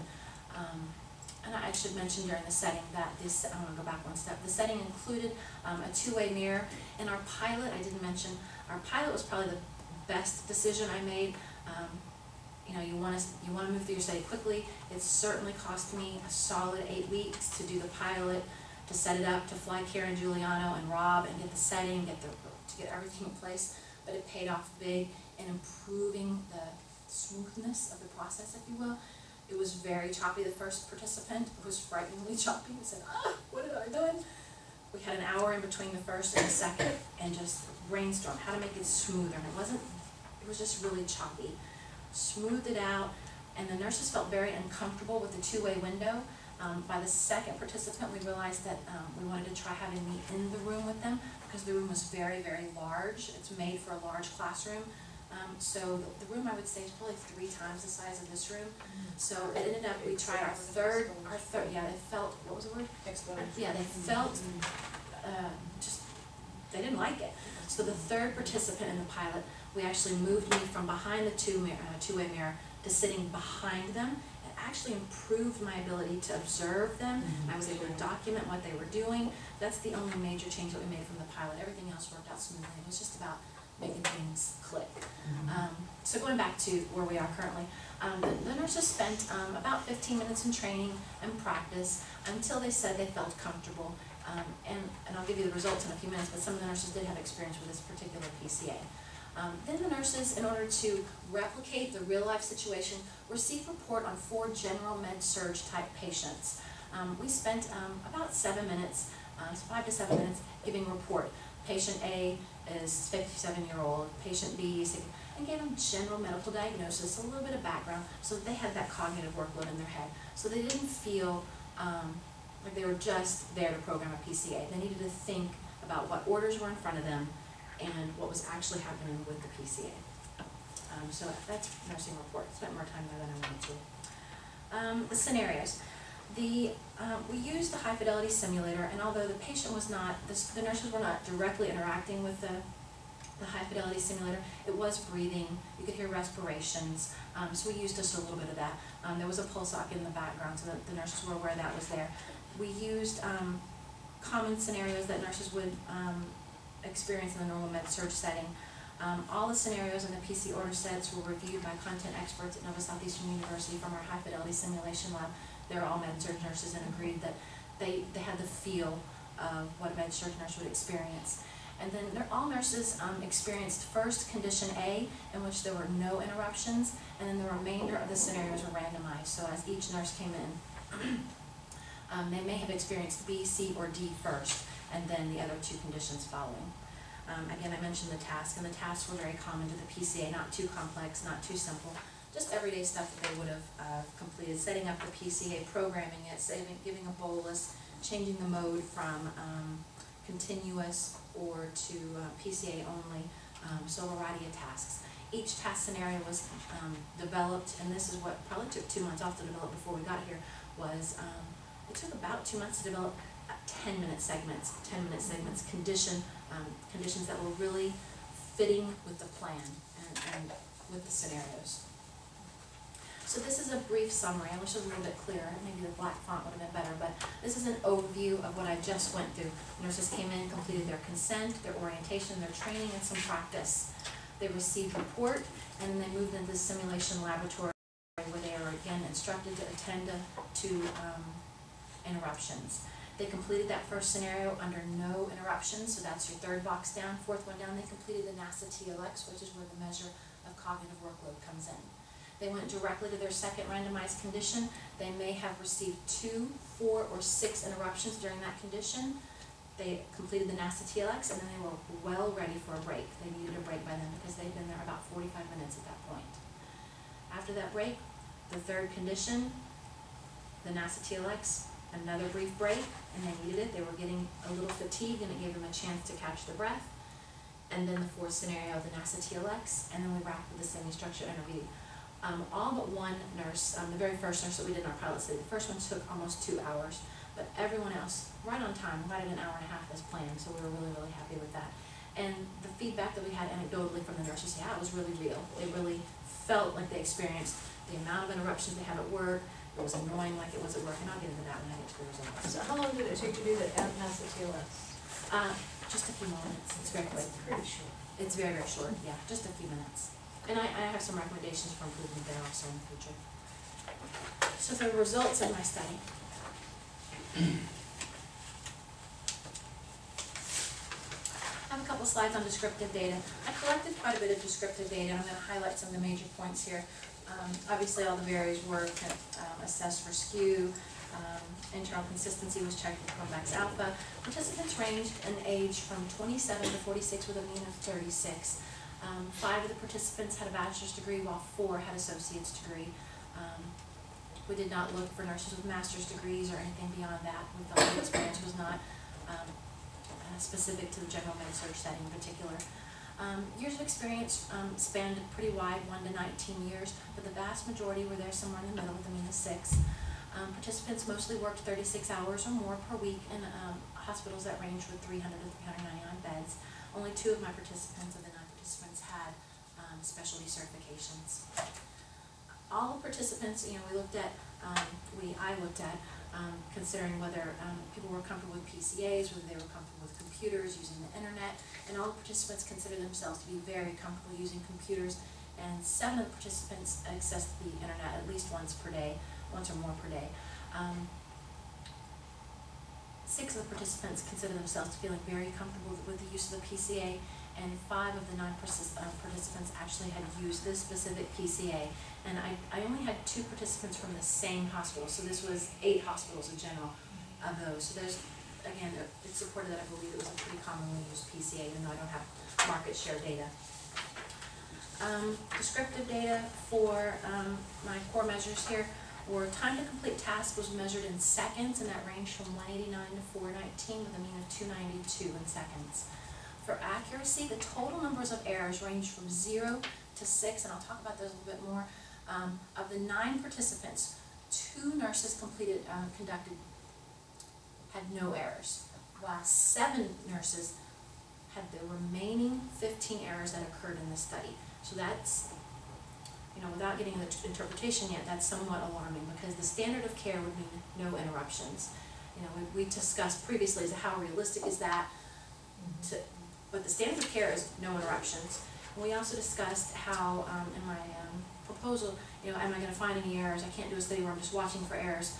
Speaker 4: And I should mention during the setting that I want to go back one step. The setting included a two-way mirror. In our pilot, I didn't mention, our pilot was probably the best decision I made. You want to move through your study quickly. It certainly cost me a solid 8 weeks to do the pilot, to set it up, to fly Karen Giuliano and Rob and get the setting, to get everything in place. But it paid off big in improving the smoothness of the process, if you will. It was very choppy. The first participant was frighteningly choppy. He said, what am I doing? We had an hour in between the first and the second and just brainstormed how to make it smoother. And it was just really choppy. Smoothed it out, and the nurses felt very uncomfortable with the two-way window. By the second participant, we realized that we wanted to try having me in the room with them because the room was very, very large. It's made for a large classroom. So the room, I would say, is probably 3 times the size of this room. So it ended up, we tried our third, yeah, they felt, what was the word? Yeah, they felt, they didn't like it. So the third participant in the pilot, we actually moved me from behind the two-way mirror to sitting behind them. It actually improved my ability to observe them. I was able to document what they were doing. That's the only major change that we made from the pilot. Everything else worked out smoothly. It was just about making things click. So going back to where we are currently, the nurses spent about 15 minutes in training and practice until they said they felt comfortable. And I'll give you the results in a few minutes, but some of the nurses did have experience with this particular PCA. Then the nurses, in order to replicate the real-life situation, received report on 4 general med-surg type patients. We spent about 7 minutes, 5 to 7 minutes, giving report. Patient A is 57-year-old, patient B is, and gave them general medical diagnosis, a little bit of background, so that they had that cognitive workload in their head. So they didn't feel like they were just there to program a PCA. They needed to think about what orders were in front of them and what was actually happening with the PCA. So that's nursing report. Spent more time there than I wanted to. The scenarios. We used the high fidelity simulator, and although the patient was not, the nurses were not directly interacting with the high fidelity simulator, it was breathing. You could hear respirations. So we used just a little bit of that. There was a pulse ox in the background, so that the nurses were aware that was there. We used common scenarios that nurses would experience in the normal med-surg setting. All the scenarios in the PC order sets were reviewed by content experts at Nova Southeastern University from our high fidelity simulation lab. They were all med-surg nurses and agreed that they had the feel of what a med-surg nurse would experience. And then all nurses experienced first condition A, in which there were no interruptions, and then the remainder of the scenarios were randomized. So as each nurse came in, they may have experienced B, C, or D first, and then the other 2 conditions following. Again, I mentioned the task, and the tasks were very common to the PCA, not too complex, not too simple. Just everyday stuff that they would have completed, setting up the PCA, programming it, giving a bolus, changing the mode from continuous or to PCA only, so a variety of tasks. Each task scenario was developed, and this is what probably took 2 months off to develop before we got here, was it took about 2 months to develop 10-minute segments, conditions that were really fitting with the plan. And with the scenarios. So this is a brief summary. I wish it was a little bit clearer. Maybe the black font would have been better, but this is an overview of what I just went through. Nurses came in, completed their consent, their orientation, their training, and some practice. They received report, and then they moved into the simulation laboratory where they are again instructed to attend to interruptions. They completed that first scenario under no interruptions, so that's your third box down. Fourth one down, they completed the NASA TLX, which is where the measure of cognitive workload comes in. They went directly to their second randomized condition. They may have received 2, 4, or 6 interruptions during that condition. They completed the NASA TLX, and then they were well ready for a break. They needed a break by then because they'd been there about 45 minutes at that point. After that break, the third condition, the NASA TLX, another brief break, and they needed it. They were getting a little fatigued, and it gave them a chance to catch their breath. And then the fourth scenario, the NASA TLX, and then we wrapped with the semi-structured interview. All but one nurse, the very first nurse that we did in our pilot study, the first one took almost 2 hours, but everyone else, right on time, right at an hour and a half as planned, so we were really, really happy with that. And the feedback that we had anecdotally from the nurses, yeah, it was really real. They really felt like they experienced the amount of interruptions they had at work. It was annoying like it was at work, and I'll get into that when I get to the results.
Speaker 6: So how long did it take to do the NASA TLS?
Speaker 4: Just a few moments. It's very quick.
Speaker 6: It's pretty short.
Speaker 4: It's very, very short, yeah, just a few minutes. And I have some recommendations for improvement there also in the future. So the results of my study. I have a couple slides on descriptive data. I collected quite a bit of descriptive data, and I'm going to highlight some of the major points here. Obviously, all the variables were assessed for skew. Internal consistency was checked with convex alpha. Participants ranged in age from 27 to 46 with a mean of 36. 5 of the participants had a bachelor's degree, while 4 had associate's degree. We did not look for nurses with master's degrees or anything beyond that. We felt the experience was not specific to the general med-surg setting in particular. Years of experience spanned pretty wide, 1 to 19 years, but the vast majority were there somewhere in the middle with a mean of 6. Participants mostly worked 36 hours or more per week in hospitals that ranged with 300 to 399 beds. Only 2 of my participants, of the 9 participants, had specialty certifications. All the participants, I looked at, considering whether people were comfortable with PCAs, whether they were comfortable with computers, using the internet, and all the participants considered themselves to be very comfortable using computers, and 7 of the participants accessed the internet at least once or more per day. 6 of the participants considered themselves feeling very comfortable with the use of the PCA, and 5 of the 9 participants actually had used this specific PCA. And I only had 2 participants from the same hospital, so this was 8 hospitals in general of those. So there's, again, it's supported that I believe it was a pretty commonly used PCA, even though I don't have market share data. Descriptive data for my core measures here were time to complete task was measured in seconds, and that ranged from 189 to 419 with a mean of 292 in seconds. For accuracy, the total numbers of errors ranged from 0 to 6, and I'll talk about those a little bit more. Of the 9 participants, 2 nurses had no errors, while 7 nurses had the remaining 15 errors that occurred in the study. So that's, without getting into the interpretation yet, that's somewhat alarming, because the standard of care would mean no interruptions. We discussed previously as to how realistic is that, but the standard of care is no interruptions. And we also discussed how, in my proposal, am I going to find any errors? I can't do a study where I'm just watching for errors.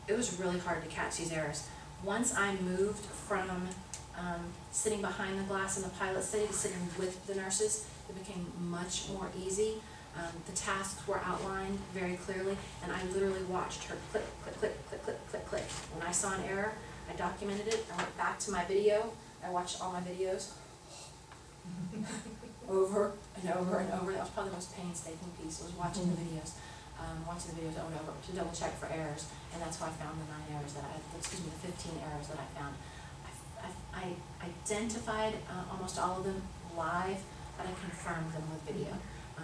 Speaker 4: It was really hard to catch these errors. Once I moved from sitting behind the glass in the pilot study to sitting with the nurses, it became much more easy. The tasks were outlined very clearly, and I literally watched her click, click, click, click, click, click, click. When I saw an error, I documented it. I went back to my video. I watched all my videos over and over and over. That was probably the most painstaking piece, was watching the videos. Over and over to double check for errors, and that's how I found the 15 errors that I found. I identified almost all of them live, but I confirmed them with video.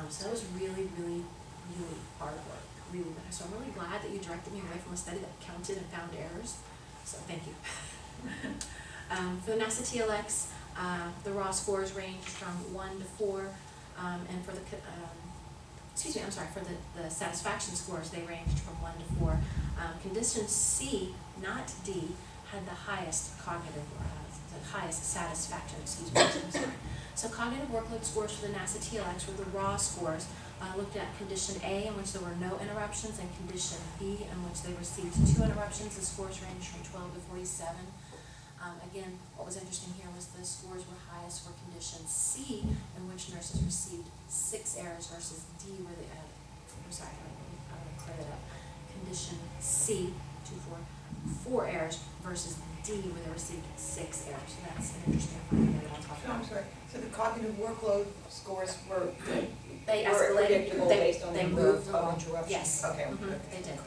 Speaker 4: So that was really, really, really hard work. Really. So I'm really glad that you directed me away from a study that counted and found errors. So thank you. For the NASA TLX, the raw scores ranged from 1 to 4, and for the for the satisfaction scores, they ranged from 1 to 4. Condition C, not D, had the highest cognitive, the highest satisfaction, I'm sorry. So cognitive workload scores for the NASA TLX were the raw scores. Looked at condition A, in which there were no interruptions, and condition B, in which they received 2 interruptions. The scores ranged from 12 to 47. Again, what was interesting here was the scores were highest for condition C, in which nurses received 6 errors versus D, where they had, I'm sorry, I'm going to clear that up. Condition C, 4 errors versus D, where they received 6 errors. So that's an interesting finding that I'll talk about.
Speaker 10: I'm sorry, so the cognitive workload scores were
Speaker 4: They
Speaker 10: were
Speaker 4: escalated,
Speaker 10: predictable
Speaker 4: they
Speaker 10: based on the
Speaker 4: moved
Speaker 10: number of
Speaker 4: along.
Speaker 10: interruptions?
Speaker 4: Yes.
Speaker 10: Okay.
Speaker 4: They did.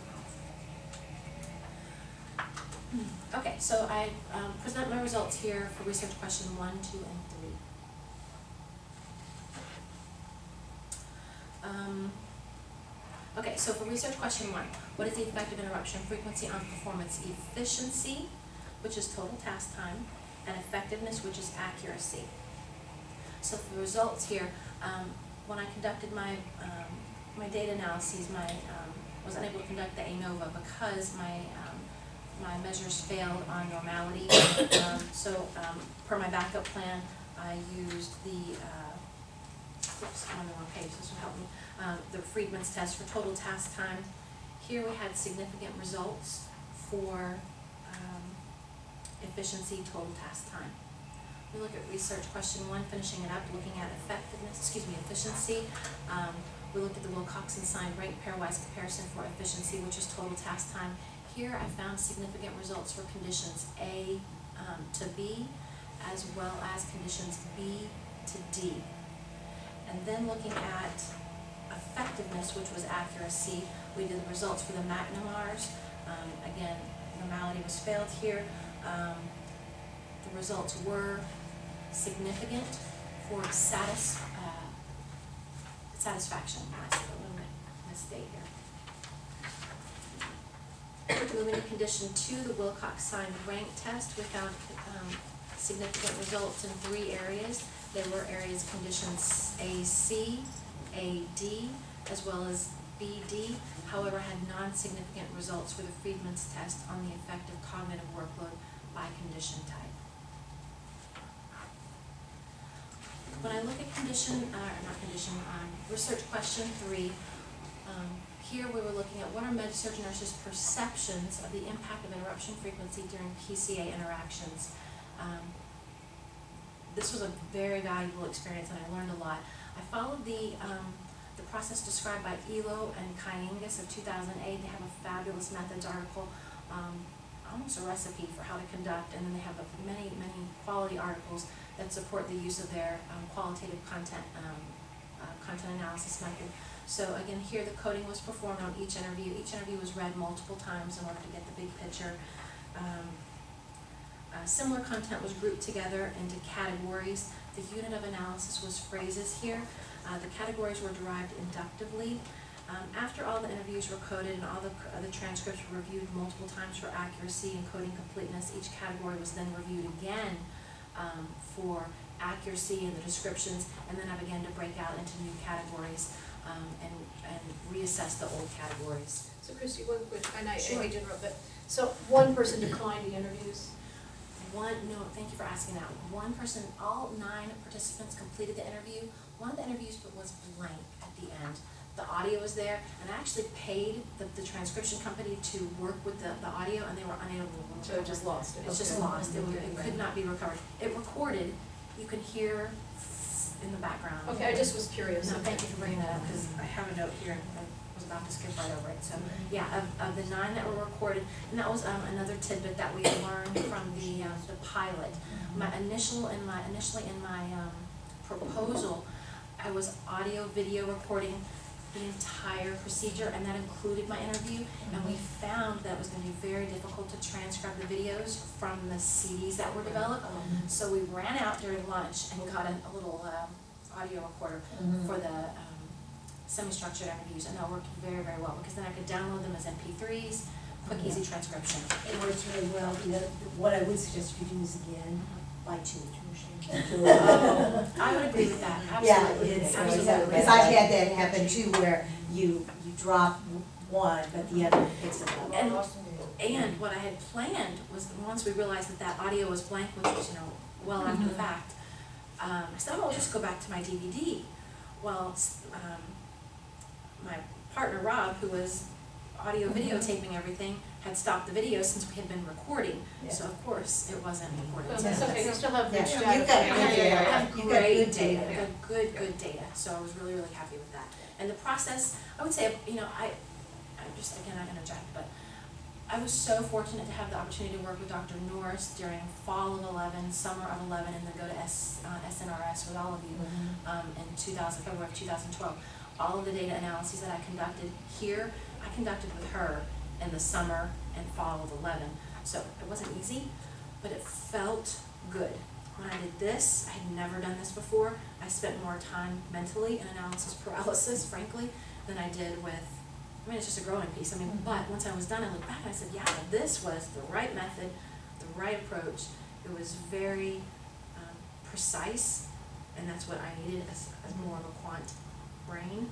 Speaker 4: Okay, so I present my results here for research question 1, 2, and 3. Okay, so for research question 1, what is the effective interruption frequency on performance efficiency, which is total task time, and effectiveness, which is accuracy? So for the results here, when I conducted my my data analyses, was unable to conduct the ANOVA because my measures failed on normality. So per my backup plan, I used the oops, I'm on the wrong page, this will help me. The Friedman's test for total task time. Here we had significant results for efficiency, total task time. We look at research question 1, finishing it up, looking at efficiency. We looked at the Wilcoxon-Signed rank pairwise comparison for efficiency, which is total task time. Here I found significant results for conditions A to B, as well as conditions B to D. And then looking at effectiveness, which was accuracy, we did the results for the McNamara's. Again, normality was failed here. The results were significant for satisfaction. That's a little bit mistake here. Moving to condition 2, the Wilcox-Signed rank test, we found significant results in 3 areas. There were areas conditions AC, AD, as well as BD. However, had non-significant results for the Friedman's test on the effective cognitive workload by condition type. When I look at research question 3, here we were looking at what are med-surg nurses' perceptions of the impact of interruption frequency during PCA interactions. This was a very valuable experience and I learned a lot. I followed the process described by Elo and Kyangas of 2008. They have a fabulous methods article, almost a recipe for how to conduct, and then they have many quality articles that support the use of their qualitative content analysis method. So again, here the coding was performed on each interview. Each interview was read multiple times in order to get the big picture. Similar content was grouped together into categories. The unit of analysis was phrases here. The categories were derived inductively. After all the interviews were coded and all the transcripts were reviewed multiple times for accuracy and coding completeness, each category was then reviewed again for accuracy in the descriptions, and then I began to break out into new categories and reassess the old categories.
Speaker 8: So Christy, one quick, and I
Speaker 4: Sure.
Speaker 8: hate to interrupt, but, so one person declined the interviews?
Speaker 4: No, thank you for asking that. One person, all 9 participants completed the interview. One of the interviews was blank at the end. The audio was there, and I actually paid the transcription company to work with the audio, and they were unable to recover.
Speaker 8: So it just lost it?
Speaker 4: It's just
Speaker 8: Okay.
Speaker 4: lost. It could not be recovered. It recorded. You can hear in the background.
Speaker 8: Okay, I just was curious.
Speaker 4: No, thank you for bringing that up, because I have a note here, and I was about to skip right over it. So, yeah, of the 9 that were recorded, and that was another tidbit that we learned from the pilot. Initially in my proposal, I was audio-video recording the entire procedure, and that included my interview, and we found that it was going to be very difficult to transcribe the videos from the CDs that were developed. So we ran out during lunch and got a little audio recorder for the semi-structured interviews, and that worked very, very well, because then I could download them as MP3s, quick, easy transcription.
Speaker 6: It works really well. You know, what I would suggest you do is again,
Speaker 7: by two.
Speaker 4: I would agree with that,
Speaker 7: Yeah,
Speaker 4: absolutely,
Speaker 7: it's,
Speaker 4: absolutely.
Speaker 7: because I've had that happen too, where you drop one, but the other picks it up.
Speaker 4: And what I had planned was, once we realized that that audio was blank, which was, well after the fact, I said, oh, I'll just go back to my DVD. Well, my partner Rob, who was audio videotaping everything, had stopped the video since we had been recording.
Speaker 7: Yeah.
Speaker 4: So of course it wasn't recorded.
Speaker 3: Well, that's okay, you still have
Speaker 7: Yeah,
Speaker 3: rich
Speaker 7: you've
Speaker 3: data.
Speaker 7: got good data.
Speaker 4: I have
Speaker 7: You've got
Speaker 4: great
Speaker 7: good
Speaker 4: data,
Speaker 7: data.
Speaker 4: I got good data, so I was really, really happy with that. And the process, I would say, I'm just, again, I interject, but I was so fortunate to have the opportunity to work with Dr. Norris during fall of 11, summer of 11, and then go to SNRS with all of you in February of 2012. All of the data analyses that I conducted here, I conducted with her in the summer and fall of 11. So it wasn't easy, but it felt good. When I did this, I had never done this before. I spent more time mentally in analysis paralysis, frankly, than I did with, it's just a growing piece. But once I was done, I looked back and I said, yeah, this was the right method, the right approach. It was very precise, and that's what I needed as more of a quant brain.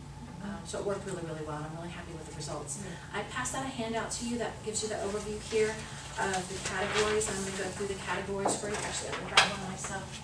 Speaker 4: So it worked really, really well, and I'm really happy with the results. I passed out a handout to you that gives you the overview here of the categories. I'm going to go through the categories for you. Actually, I'm going to grab one myself.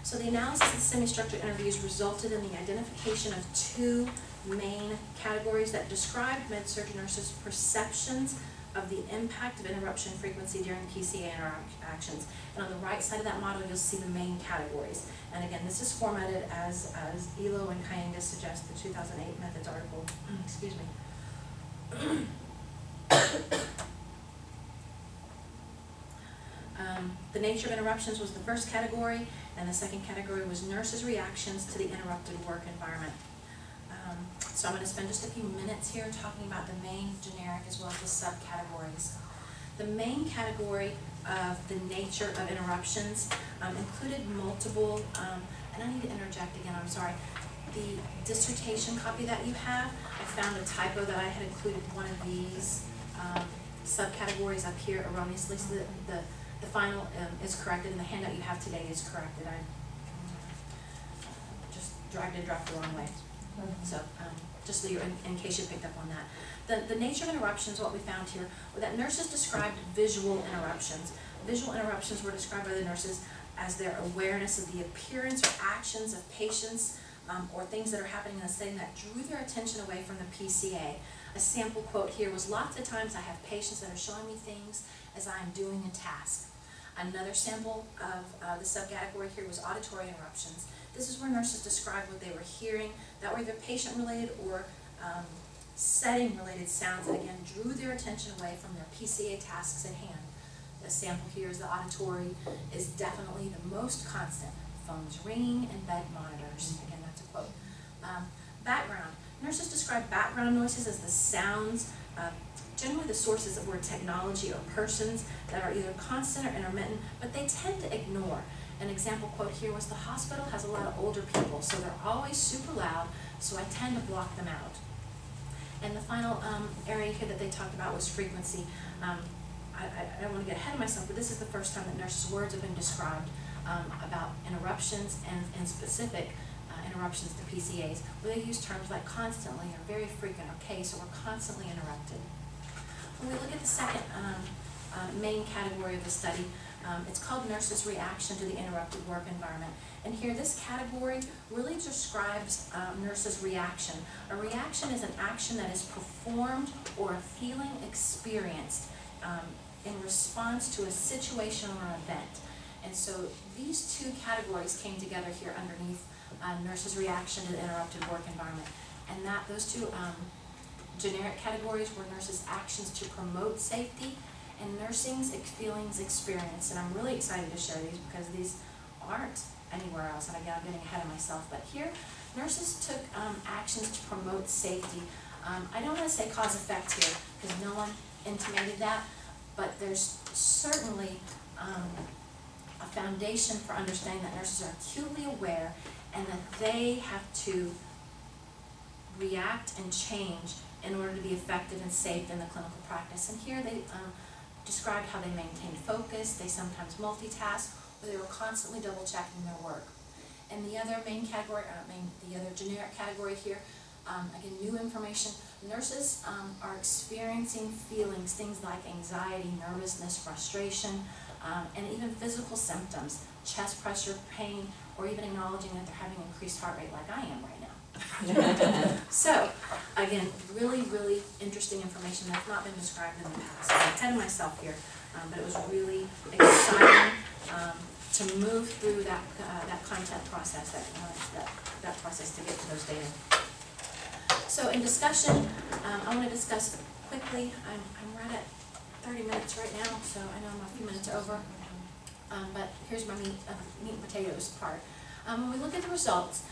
Speaker 4: So the analysis of the semi-structured interviews resulted in the identification of two main categories that described med-surg nurses' perceptions of the impact of interruption frequency during PCA interactions. And on the right side of that model, you'll see the main categories. And again, this is formatted as Elo and Kyangas suggest, the 2008 methods article. Excuse me. The nature of interruptions was the first category, and the second category was nurses' reactions to the interrupted work environment. So I'm going to spend just a few minutes here talking about the main generic as well as the subcategories. The main category of the nature of interruptions included multiple, and I need to interject again, I'm sorry. The dissertation copy that you have, I found a typo that I had included one of these subcategories up here erroneously, so that the final is corrected and the handout you have today is corrected. I just dragged and dropped the wrong way. So just so you're in case you picked up on that. The nature of interruptions, what we found here, were that nurses described visual interruptions. Visual interruptions were described by the nurses as their awareness of the appearance or actions of patients or things that are happening in the setting that drew their attention away from the PCA. A sample quote here was, lots of times I have patients that are showing me things as I am doing a task. Another sample of the subcategory here was auditory interruptions. This is where nurses described what they were hearing, that were either patient-related or setting-related sounds that again drew their attention away from their PCA tasks at hand. The sample here is the auditory is definitely the most constant. Phones ringing and bed monitors. Again, that's a quote. Background. Nurses describe background noises as the sounds, generally the sources of where technology or persons that are either constant or intermittent, but they tend to ignore. An example quote here was, the hospital has a lot of older people, so they're always super loud, so I tend to block them out. And the final area here that they talked about was frequency. I don't want to get ahead of myself, but this is the first time that nurses' words have been described about interruptions and in specific interruptions to PCAs, where they use terms like constantly or very frequent or case, or we're constantly interrupted. When we look at the second main category of the study, it's called nurses' reaction to the interrupted work environment. And here, this category really describes nurses' reaction. A reaction is an action that is performed or a feeling experienced in response to a situation or an event. And so these two categories came together here underneath nurses' reaction to the interrupted work environment. And those two generic categories were nurses' actions to promote safety and nursing's feelings experienced. And I'm really excited to share these because these aren't anywhere else. And again, I'm getting ahead of myself. But here, nurses took actions to promote safety. I don't want to say cause-effect here because no one intimated that, but there's certainly a foundation for understanding that nurses are acutely aware and that they have to react and change in order to be effective and safe in the clinical practice. And here they described how they maintained focus, they sometimes multitask, or they were constantly double checking their work. And the other main category, the other generic category here, again, new information. Nurses are experiencing feelings, things like anxiety, nervousness, frustration, and even physical symptoms, chest pressure, pain, or even acknowledging that they're having increased heart rate like I am right now. So, again, really, really interesting information that's not been described in the past. So I'm ahead of myself here, but it was really exciting to move through that content process, that process to get to those data. So in discussion, I want to discuss quickly. I'm right at 30 minutes right now, so I know I'm a few minutes over. But here's my meat and potatoes part. When we look at the results,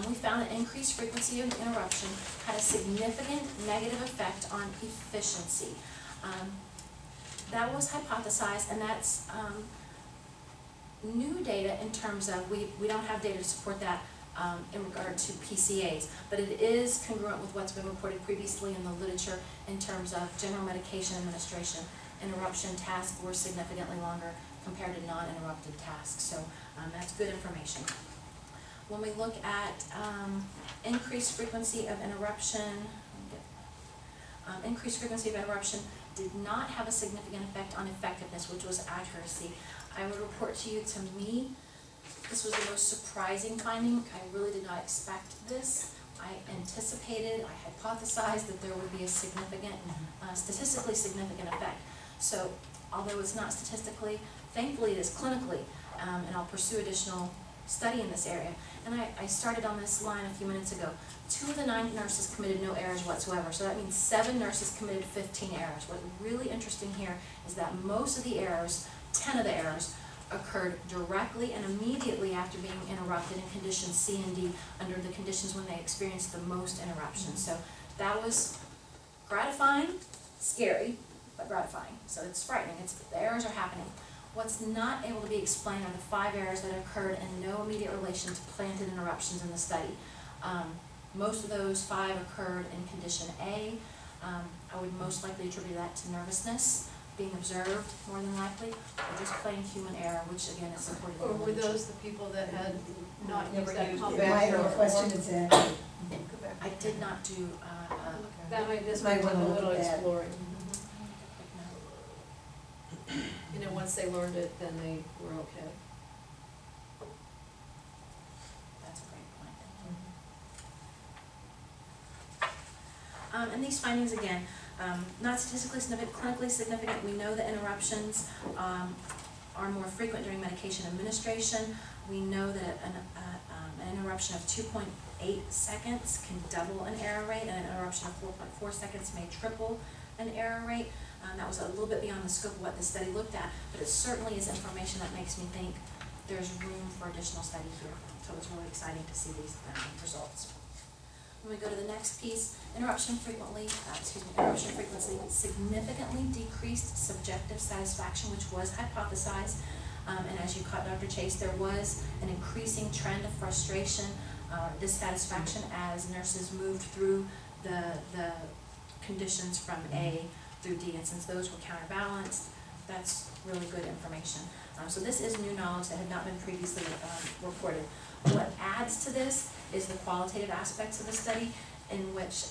Speaker 4: we found that increased frequency of interruption had a significant negative effect on efficiency. That was hypothesized, and that's new data in terms of, we don't have data to support that in regard to PCAs, but it is congruent with what's been reported previously in the literature in terms of general medication administration. Interruption tasks were significantly longer compared to non-interrupted tasks, so that's good information. When we look at increased frequency of interruption, did not have a significant effect on effectiveness, which was accuracy. I would report to you, to me, this was the most surprising finding. I really did not expect this. I anticipated, I hypothesized that there would be a significant, statistically significant effect. So, although it's not statistically, thankfully it is clinically, and I'll pursue additional study in this area. And I started on this line a few minutes ago. 2 of the 9 nurses committed no errors whatsoever, so that means 7 nurses committed 15 errors. What's really interesting here is that most of the errors, 10 of the errors, occurred directly and immediately after being interrupted in conditions C and D, under the conditions when they experienced the most interruptions. So that was gratifying, scary, but gratifying. So it's frightening. The errors are happening. What's not able to be explained are the 5 errors that occurred in no immediate relation to planted interruptions in the study. Most of those 5 occurred in condition A. I would most likely attribute that to nervousness being observed, more than likely, or just plain human error, which again is supported in the
Speaker 8: Or were
Speaker 4: literature.
Speaker 8: those the people that had not used that
Speaker 7: My
Speaker 8: compact?
Speaker 7: question exactly.
Speaker 4: I did not do
Speaker 8: That might, this
Speaker 7: Might
Speaker 8: might want a
Speaker 7: wanna look
Speaker 8: little
Speaker 7: at that.
Speaker 8: exploring. You know, once they learned it, then they were okay.
Speaker 4: That's a great point. And these findings, again, not statistically significant, clinically significant. We know that interruptions are more frequent during medication administration. We know that an interruption of 2.8 seconds can double an error rate, and an interruption of 4.4 seconds may triple an error rate. That was a little bit beyond the scope of what the study looked at, but it certainly is information that makes me think there's room for additional study here. So it's really exciting to see these results. When we go to the next piece, interruption frequency significantly decreased subjective satisfaction, which was hypothesized. And as you caught, Dr. Chase, there was an increasing trend of frustration, dissatisfaction as nurses moved through the conditions from A through D, and since those were counterbalanced, that's really good information. So this is new knowledge that had not been previously reported. What adds to this is the qualitative aspects of the study, in which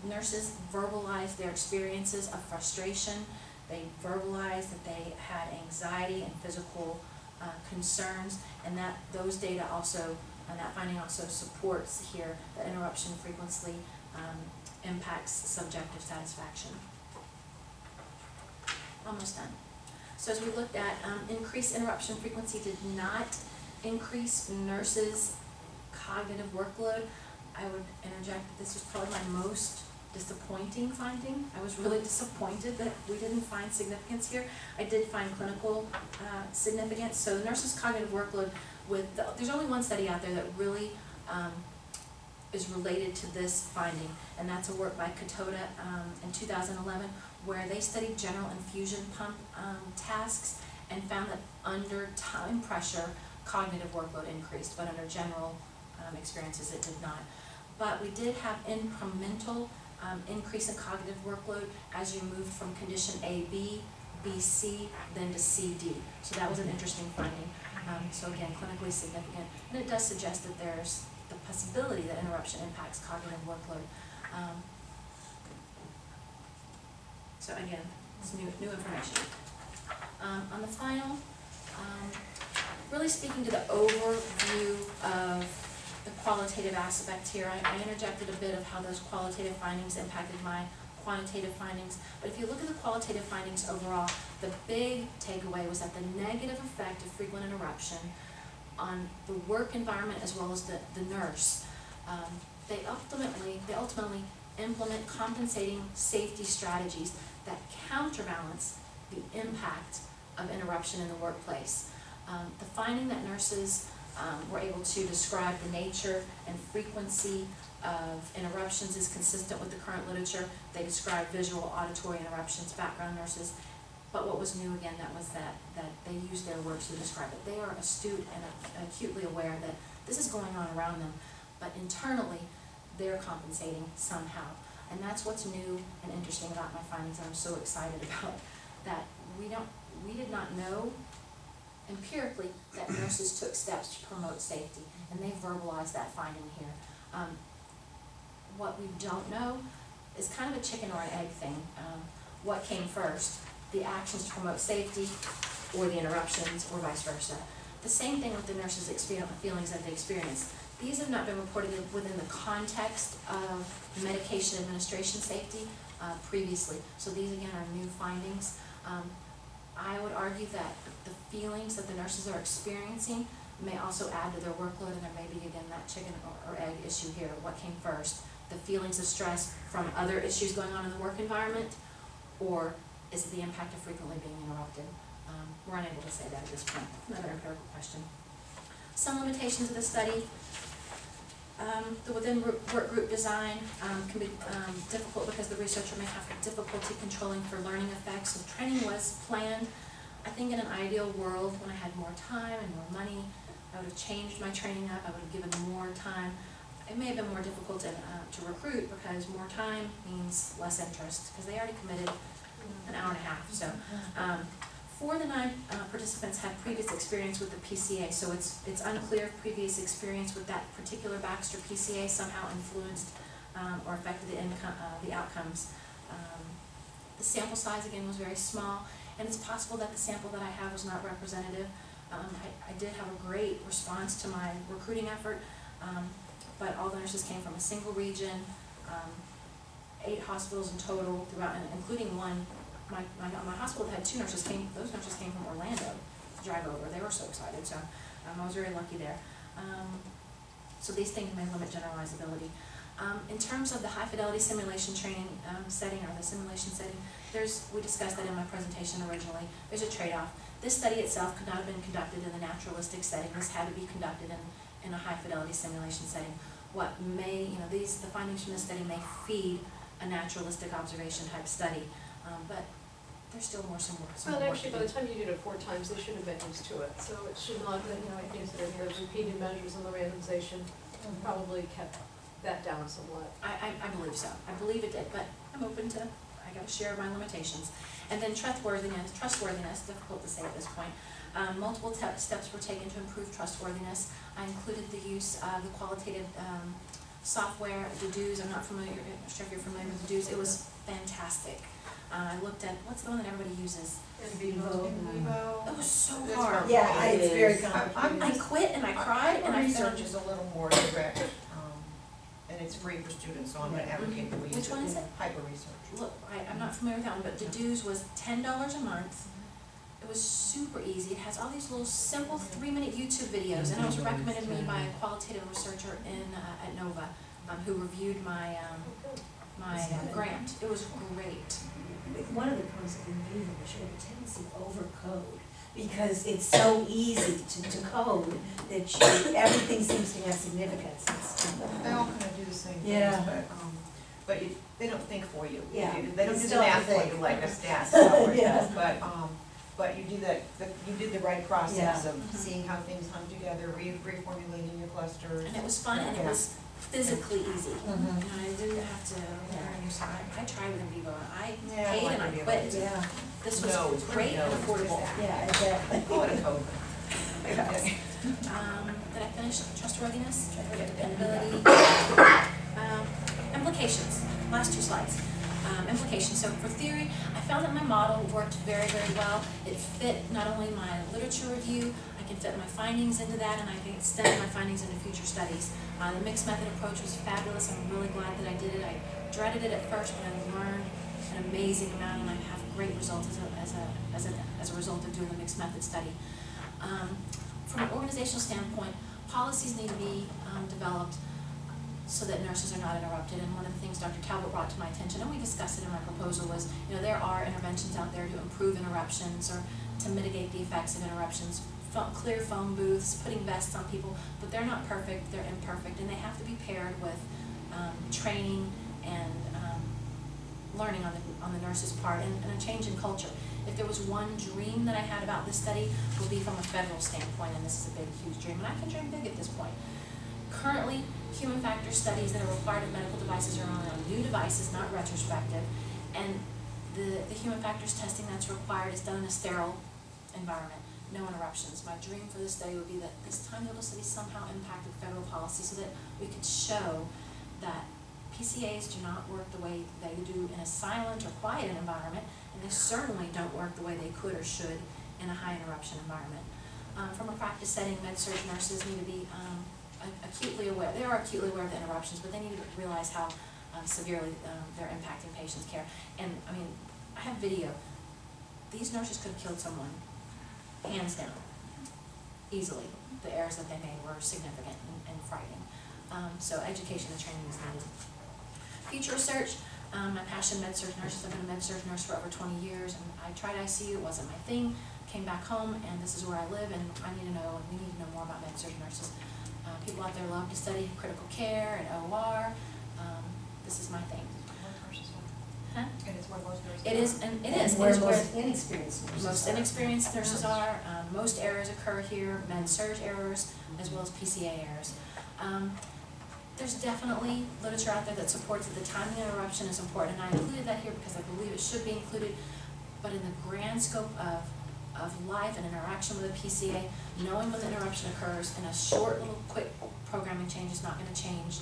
Speaker 4: nurses verbalized their experiences of frustration. They verbalized that they had anxiety and physical concerns, and that those data also, and that finding also supports here that interruption frequency impacts subjective satisfaction. Almost done. So as we looked at, increased interruption frequency did not increase nurses' cognitive workload. I would interject that this was probably my most disappointing finding. I was really disappointed that we didn't find significance here. I did find clinical significance. So nurses' cognitive workload, there's only one study out there that really is related to this finding, and that's a work by Katoda in 2011, where they studied general infusion pump tasks and found that under time pressure, cognitive workload increased, but under general experiences it did not. but we did have incremental increase in cognitive workload as you moved from condition A, B, B, C, then to C, D. So that was an interesting finding. So again, clinically significant, and it does suggest that there's the possibility that interruption impacts cognitive workload. So again, it's new information. On the final, really speaking to the overview of the qualitative aspect here, I interjected a bit of how those qualitative findings impacted my quantitative findings. But if you look at the qualitative findings overall, the big takeaway was that the negative effect of frequent interruption on the work environment as well as the nurse, they ultimately implement compensating safety strategies that counterbalance the impact of interruption in the workplace. The finding that nurses were able to describe the nature and frequency of interruptions is consistent with the current literature. They describe visual, auditory interruptions, background nurses. But what was new again, that was that they used their words to describe it. They are astute and acutely aware that this is going on around them, but internally they're compensating somehow. And that's what's new and interesting about my findings, and I'm so excited about that. We did not know empirically that nurses took steps to promote safety, and they verbalized that finding here. What we don't know is kind of a chicken or an egg thing. What came first, the actions to promote safety or the interruptions, or vice versa? The same thing with the nurses' feelings that they experienced. These have not been reported within the context of medication administration safety previously. So these again are new findings. I would argue that the feelings that the nurses are experiencing may also add to their workload, and there may be again that chicken or egg issue here. What came first? The feelings of stress from other issues going on in the work environment, or is it the impact of frequently being interrupted? We're unable to say that at this point. Another empirical question. Some limitations of the study. The within work group design can be difficult because the researcher may have difficulty controlling for learning effects. So training was planned. I think in an ideal world, when I had more time and more money, I would have changed my training up. I would have given more time. It may have been more difficult to recruit because more time means less interest, because they already committed an hour and a half. So 4 of the 9 participants had previous experience with the PCA, so it's unclear if previous experience with that particular Baxter PCA somehow influenced or affected the outcomes. The sample size again was very small, and it's possible that the sample that I have was not representative. I did have a great response to my recruiting effort, but all the nurses came from a single region, 8 hospitals in total throughout, including one. My hospital had 2 nurses came. Those nurses came from Orlando to drive over. They were so excited. So I was very lucky there. So these things may limit generalizability. In terms of the high fidelity simulation training setting, or the simulation setting, we discussed that in my presentation originally. There's a trade-off. This study itself could not have been conducted in the naturalistic setting. This had to be conducted in a high fidelity simulation setting. What may, the findings from this study may feed a naturalistic observation type study. But there's still some work
Speaker 8: Well, actually, by the time you did it 4 times, they should have been used to it. So it should not have been, I think that the repeated measures and the randomization probably kept that down somewhat.
Speaker 4: I believe so. I believe it did, but I'm open to, I got to share my limitations. And then trustworthiness, difficult to say at this point. Multiple steps were taken to improve trustworthiness. I included the use of the qualitative software, the DUs. I'm not sure if you're familiar with the DUs. It was fantastic. I looked at, what's the one that everybody uses?
Speaker 10: Vivo.
Speaker 4: It was so hard.
Speaker 6: Yeah, it's very complicated.
Speaker 4: I quit and I cried and I
Speaker 10: research is a little more direct, and it's free for students, so I'm going to advocate that we use it.
Speaker 4: Which one is it?
Speaker 10: Hyper Research.
Speaker 4: Look, I'm not familiar with that one, but the dues was $10 a month. It was super easy. It has all these little simple 3-minute YouTube videos, and it was recommended to me by a qualitative researcher at Nova, who reviewed my grant. It was great.
Speaker 11: One of the pros of Vivo is you have a tendency to overcode, because it's so easy to code that everything seems to have significance.
Speaker 10: They all kind of do the same things,
Speaker 11: Yeah.
Speaker 10: but they don't think for you.
Speaker 11: Yeah.
Speaker 10: They don't
Speaker 11: It's
Speaker 10: do the
Speaker 11: still
Speaker 10: math
Speaker 11: the
Speaker 10: for
Speaker 11: thing.
Speaker 10: you like a stats software
Speaker 11: Yeah.
Speaker 10: does, but you do that, you did the right process
Speaker 11: Yeah.
Speaker 10: of seeing how things hung together, reformulating your clusters.
Speaker 4: And it was fun, and it
Speaker 10: Yeah.
Speaker 4: was physically easy.
Speaker 6: Mhm.
Speaker 4: And I didn't have to learn, so I tried with in vivo, and I
Speaker 10: Yeah, I
Speaker 4: paid and
Speaker 10: like
Speaker 4: I
Speaker 10: in vivo.
Speaker 4: quit.
Speaker 6: Yeah,
Speaker 4: This
Speaker 10: No,
Speaker 4: was great and
Speaker 10: no,
Speaker 4: affordable.
Speaker 6: yeah, exactly.
Speaker 10: Oh, and COVID.
Speaker 4: Did I finish trustworthiness, dependability? Implications, last two slides. Implications, so for theory, I found that my model worked very, very well. It fit not only my literature review, I can fit my findings into that, and I can extend my findings into future studies. The mixed method approach was fabulous. I'm really glad that I did it. I dreaded it at first, but I learned an amazing amount, and I have great results as a result of doing the mixed method study. From an organizational standpoint, policies need to be developed so that nurses are not interrupted. And one of the things Dr. Talbot brought to my attention, and we discussed it in my proposal, was there are interventions out there to improve interruptions or to mitigate the effects of interruptions. Clear phone booths, putting vests on people, but they're not perfect, they're imperfect, and they have to be paired with training and learning on the nurse's part and a change in culture. If there was one dream that I had about this study, it would be from a federal standpoint, and this is a big, huge dream, and I can dream big at this point. Currently, human factor studies that are required of medical devices are only on new devices, not retrospective, and the human factors testing that's required is done in a sterile environment. No interruptions. My dream for this study would be that this tiny little study somehow impacted federal policy so that we could show that PCAs do not work the way they do in a silent or quiet environment, and they certainly don't work the way they could or should in a high interruption environment. From a practice setting, med-surg nurses need to be acutely aware. They are acutely aware of the interruptions, but they need to realize how severely they're impacting patients' care. And I mean, I have video. These nurses could have killed someone, hands down, easily. The errors that they made were significant and frightening. So education and training is needed. Future research, my passion, med-surg nurses. I've been a med-surg nurse for over 20 years, and I tried ICU, it wasn't my thing. Came back home, and this is where I live, and I need to know, and we need to know more about med-surg nurses. People out there love to study critical care and OR. This is my thing. Huh?
Speaker 10: And it's where most nurses
Speaker 4: It is, and it is.
Speaker 6: Where
Speaker 4: It is
Speaker 6: most inexperienced nurses
Speaker 4: most
Speaker 6: are.
Speaker 4: inexperienced nurses are. Most errors occur here, med-surg errors, as well as PCA errors. There's definitely literature out there that supports that the timing interruption is important, and I included that here because I believe it should be included, but in the grand scope of life and interaction with a PCA, knowing when the interruption occurs in a short little quick programming change is not going to change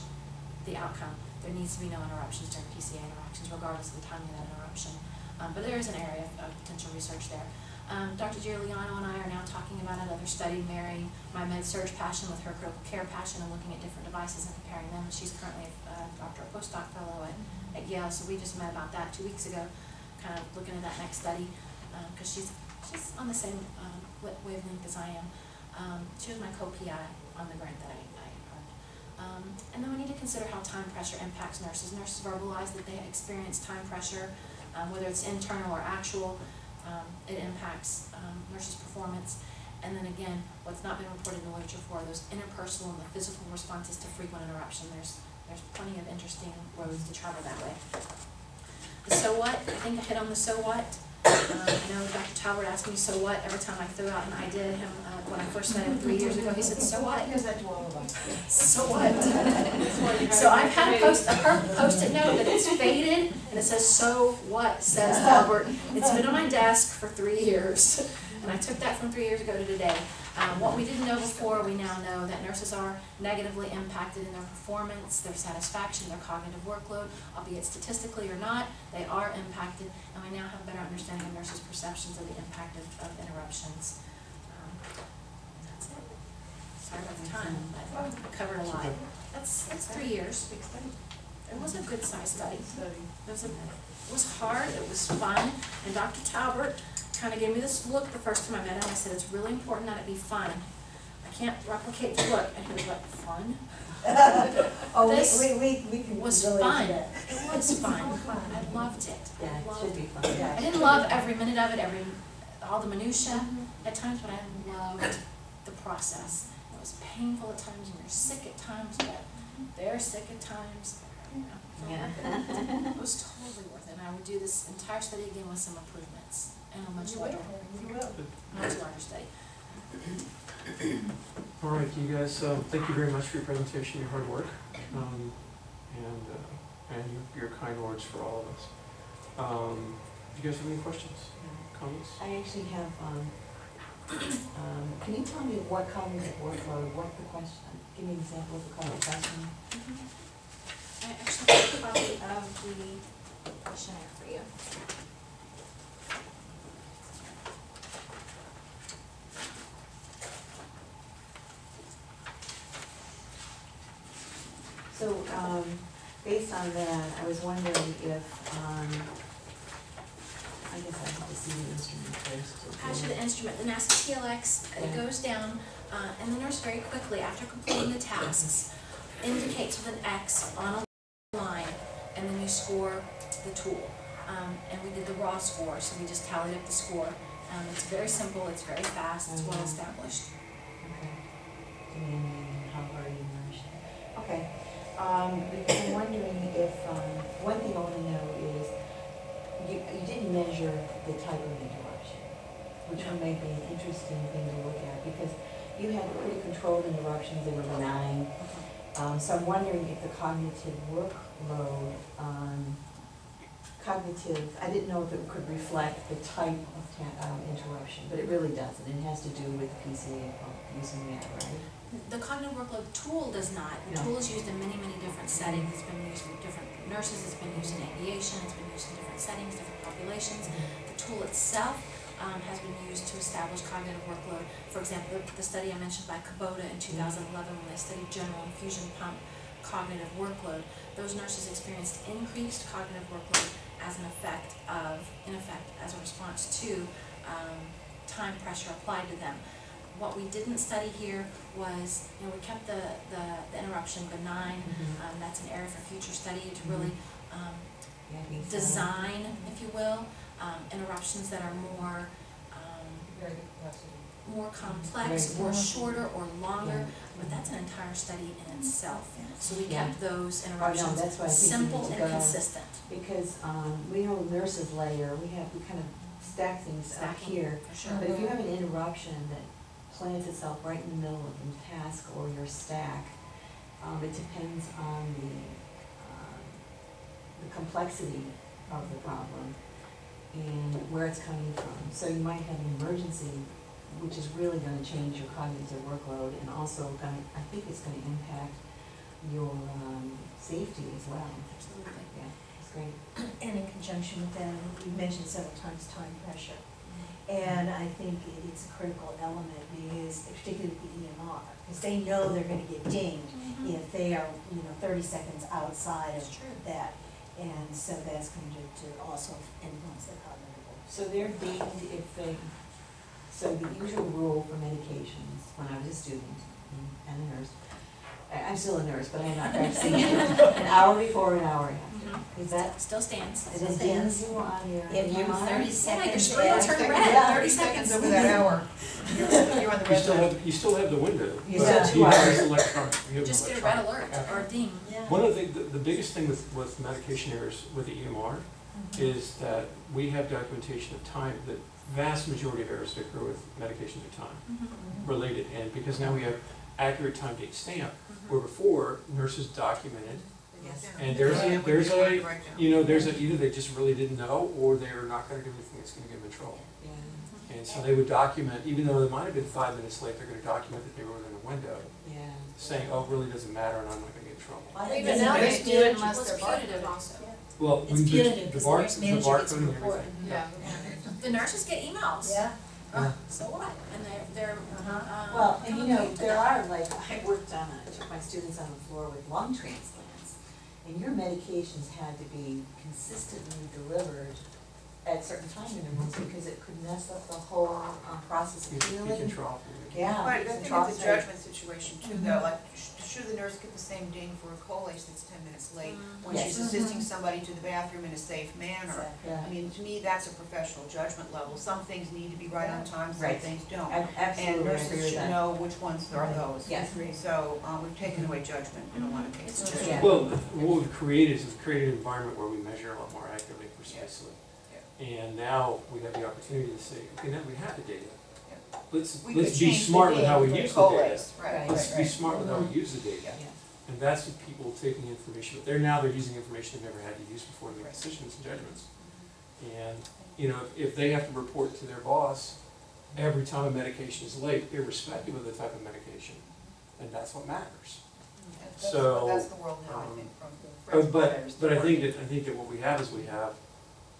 Speaker 4: the outcome. There needs to be no interruptions during PCA interactions, regardless of the timing of that interruption. But there is an area of potential research there. Dr. Giuliano and I are now talking about another study, marrying my med-surg passion with her critical care passion and looking at different devices and comparing them. She's currently a doctoral postdoc fellow at Yale, so we just met about that 2 weeks ago, kind of looking at that next study, because she's on the same wavelength as I am. She was my co-PI on the grant that I earned. And then we need to consider how time pressure impacts nurses. Nurses verbalize that they experience time pressure, whether it's internal or actual. It impacts nurses' performance. And then again, what's not been reported in the literature for those interpersonal and the physical responses to frequent interruption. There's plenty of interesting roads to travel that way. The so what, I think I hit on the so what. I know Dr. Talbot asked me so what every time I threw out an idea to him when I first met him 3 years ago. He said, so what?
Speaker 10: He does that to all of us.
Speaker 4: So what? So I've had a post-it note that it's faded and it says, so what, says Talbot. It's been on my desk for 3 years. And I took that from 3 years ago to today. What we didn't know before, we now know that nurses are negatively impacted in their performance, their satisfaction, their cognitive workload, albeit statistically or not, they are impacted, and we now have a better understanding of nurses' perceptions of the impact of interruptions. And that's it. Sorry about the time, I covered a lot. That's 3 years. It was a good sized study. It was hard, it was fun, and Dr. Talbot kind of gave me this look the first time I met him. I said, it's really important that it be fun. I can't replicate the look. And he was like, fun?
Speaker 6: Oh,
Speaker 4: this
Speaker 6: we can
Speaker 4: was
Speaker 6: relate to
Speaker 4: fun.
Speaker 6: that.
Speaker 4: It was fun. I loved it.
Speaker 6: Yeah, it
Speaker 4: I
Speaker 6: should
Speaker 4: loved
Speaker 6: be
Speaker 4: it.
Speaker 6: fun. Yeah,
Speaker 4: I didn't love every minute of it, all the minutia at times, but I loved the process. It was painful at times, and you're sick at times, but they're sick at times. It was totally worth it. And I would do this entire study again with some improvements and a much larger study.
Speaker 9: All right, you guys, thank you very much for your presentation, your hard work, and your kind words for all of us. Do you guys have any questions, comments?
Speaker 6: I actually have, can you tell me what cognitive workload, what the question, give me an example of the kind of question?
Speaker 5: I actually have a copy of the questionnaire for you.
Speaker 6: So, based on that, I was wondering if, I guess I have to see the instrument first.
Speaker 5: Attached to the instrument, the NASA TLX, it goes down, and the nurse very quickly, after completing the tasks, indicates with an X on a line, and then you score the tool. And we did the raw score, so we just tallied up the score. It's very simple, it's very fast, it's well established.
Speaker 6: Okay. And how hard you nourish. Okay. Because I'm wondering if, one thing I want to know is, you didn't measure the type of interruption, which may be an interesting thing to look at, because you had pretty controlled interruptions, they were benign. So I'm wondering if the cognitive workload, I didn't know if it could reflect the type of interruption, but it really doesn't. It has to do with PCA using that, right?
Speaker 5: The cognitive workload tool does not. The tool is used in many, many different settings. It's been used for different nurses, it's been used in aviation, it's been used in different settings, different populations. The tool itself has been used to establish cognitive workload. For example, the study I mentioned by Kubota in 2011, when they studied general infusion pump cognitive workload, those nurses experienced increased cognitive workload as an effect of, in effect, as a response to time pressure applied to them. What we didn't study here was, we kept the interruption benign. That's an area for future study to really design, if you will, interruptions that are more complex or shorter or longer, but that's an entire study in itself. So we kept those interruptions simple and consistent.
Speaker 6: Because we know nurses layer, we kind of stack things up here. But if you have an interruption that plants itself right in the middle of the task or your stack, it depends on the complexity of the problem and where it's coming from. So you might have an emergency, which is really going to change your cognitive workload, and also I think it's going to impact your safety as well.
Speaker 5: Absolutely.
Speaker 6: Yeah, that's great.
Speaker 11: And in conjunction with that, we mentioned several times time pressure. And I think it's a critical element, because particularly with the EMR, because they know they're going to get dinged if they are 30 seconds outside of that. And so that's going to also influence their cognitive work.
Speaker 6: So they're dinged if they, so the usual rule for medications, when I was a student and a nurse, I'm still a nurse, but I'm not practicing an hour before, an hour after. Is that?
Speaker 5: Still stands.
Speaker 6: It stands you on your.
Speaker 11: If you're 30
Speaker 5: your
Speaker 11: seconds.
Speaker 5: screen will turn red, 30 seconds.
Speaker 10: Over that hour. You're on the red line.
Speaker 9: You still have the window.
Speaker 6: You
Speaker 9: but
Speaker 6: still have 2
Speaker 9: you have
Speaker 6: hours.
Speaker 9: this electronic. You have
Speaker 5: Just
Speaker 9: an
Speaker 5: get a red
Speaker 9: electronic
Speaker 5: alert or a ding.
Speaker 9: One of the biggest thing with medication errors with the EMR is that we have documentation of time. The vast majority of errors that occur with medications are time related, and because now we have accurate time date stamp, where before nurses documented, and there's either they just really didn't know, or they're not going to do anything that's going to get them in trouble. And so they would document, even though it might have been 5 minutes late, they're going to document that they were within a window, saying, oh, it really doesn't matter, and I'm not going to get in trouble.
Speaker 5: Even now they do it unless they're punitive also.
Speaker 9: Well,
Speaker 11: It's punitive, because the nurse manager gets a
Speaker 9: barcode and
Speaker 11: report.
Speaker 9: everything.
Speaker 5: The nurses get emails. So what? And they're
Speaker 6: Well, and there are, like, I worked on took my students on the floor with lung transplants, and your medications had to be consistently delivered at certain time intervals, because it could mess up the whole process of healing.
Speaker 9: You can trough.
Speaker 6: Yeah.
Speaker 10: But I think it's a judgment situation too, though, like, should the nurse get the same ding for a collation that's 10 minutes late when she's assisting somebody to the bathroom in a safe manner?
Speaker 6: Yeah.
Speaker 10: I mean, to me, that's a professional judgment level. Some things need to be right on time, some
Speaker 6: Right.
Speaker 10: things don't.
Speaker 6: Absolutely,
Speaker 10: And
Speaker 6: I agree
Speaker 10: nurses
Speaker 6: with
Speaker 10: should
Speaker 6: that.
Speaker 10: know which ones are those.
Speaker 6: Yes.
Speaker 10: So, we've taken away judgment in a lot of cases.
Speaker 6: Yeah.
Speaker 9: Well, what we've created is we've created an environment where we measure a lot more accurately and precisely. And now we have the opportunity to say, okay, now we have the data. let's
Speaker 10: We could
Speaker 9: be
Speaker 10: change the
Speaker 9: smart with
Speaker 10: ding
Speaker 9: how we
Speaker 10: to
Speaker 9: use the data.
Speaker 10: collates, right,
Speaker 9: Let's be
Speaker 10: right.
Speaker 9: smart with how we use the data.
Speaker 10: Yeah.
Speaker 9: And that's what people taking information, but they're using information they've never had to use before to make decisions and judgments. And, you know, if they have to report to their boss every time a medication is late, irrespective of the type of medication, then that's what matters.
Speaker 10: That's the world now, I think, from
Speaker 9: But I think that what we have is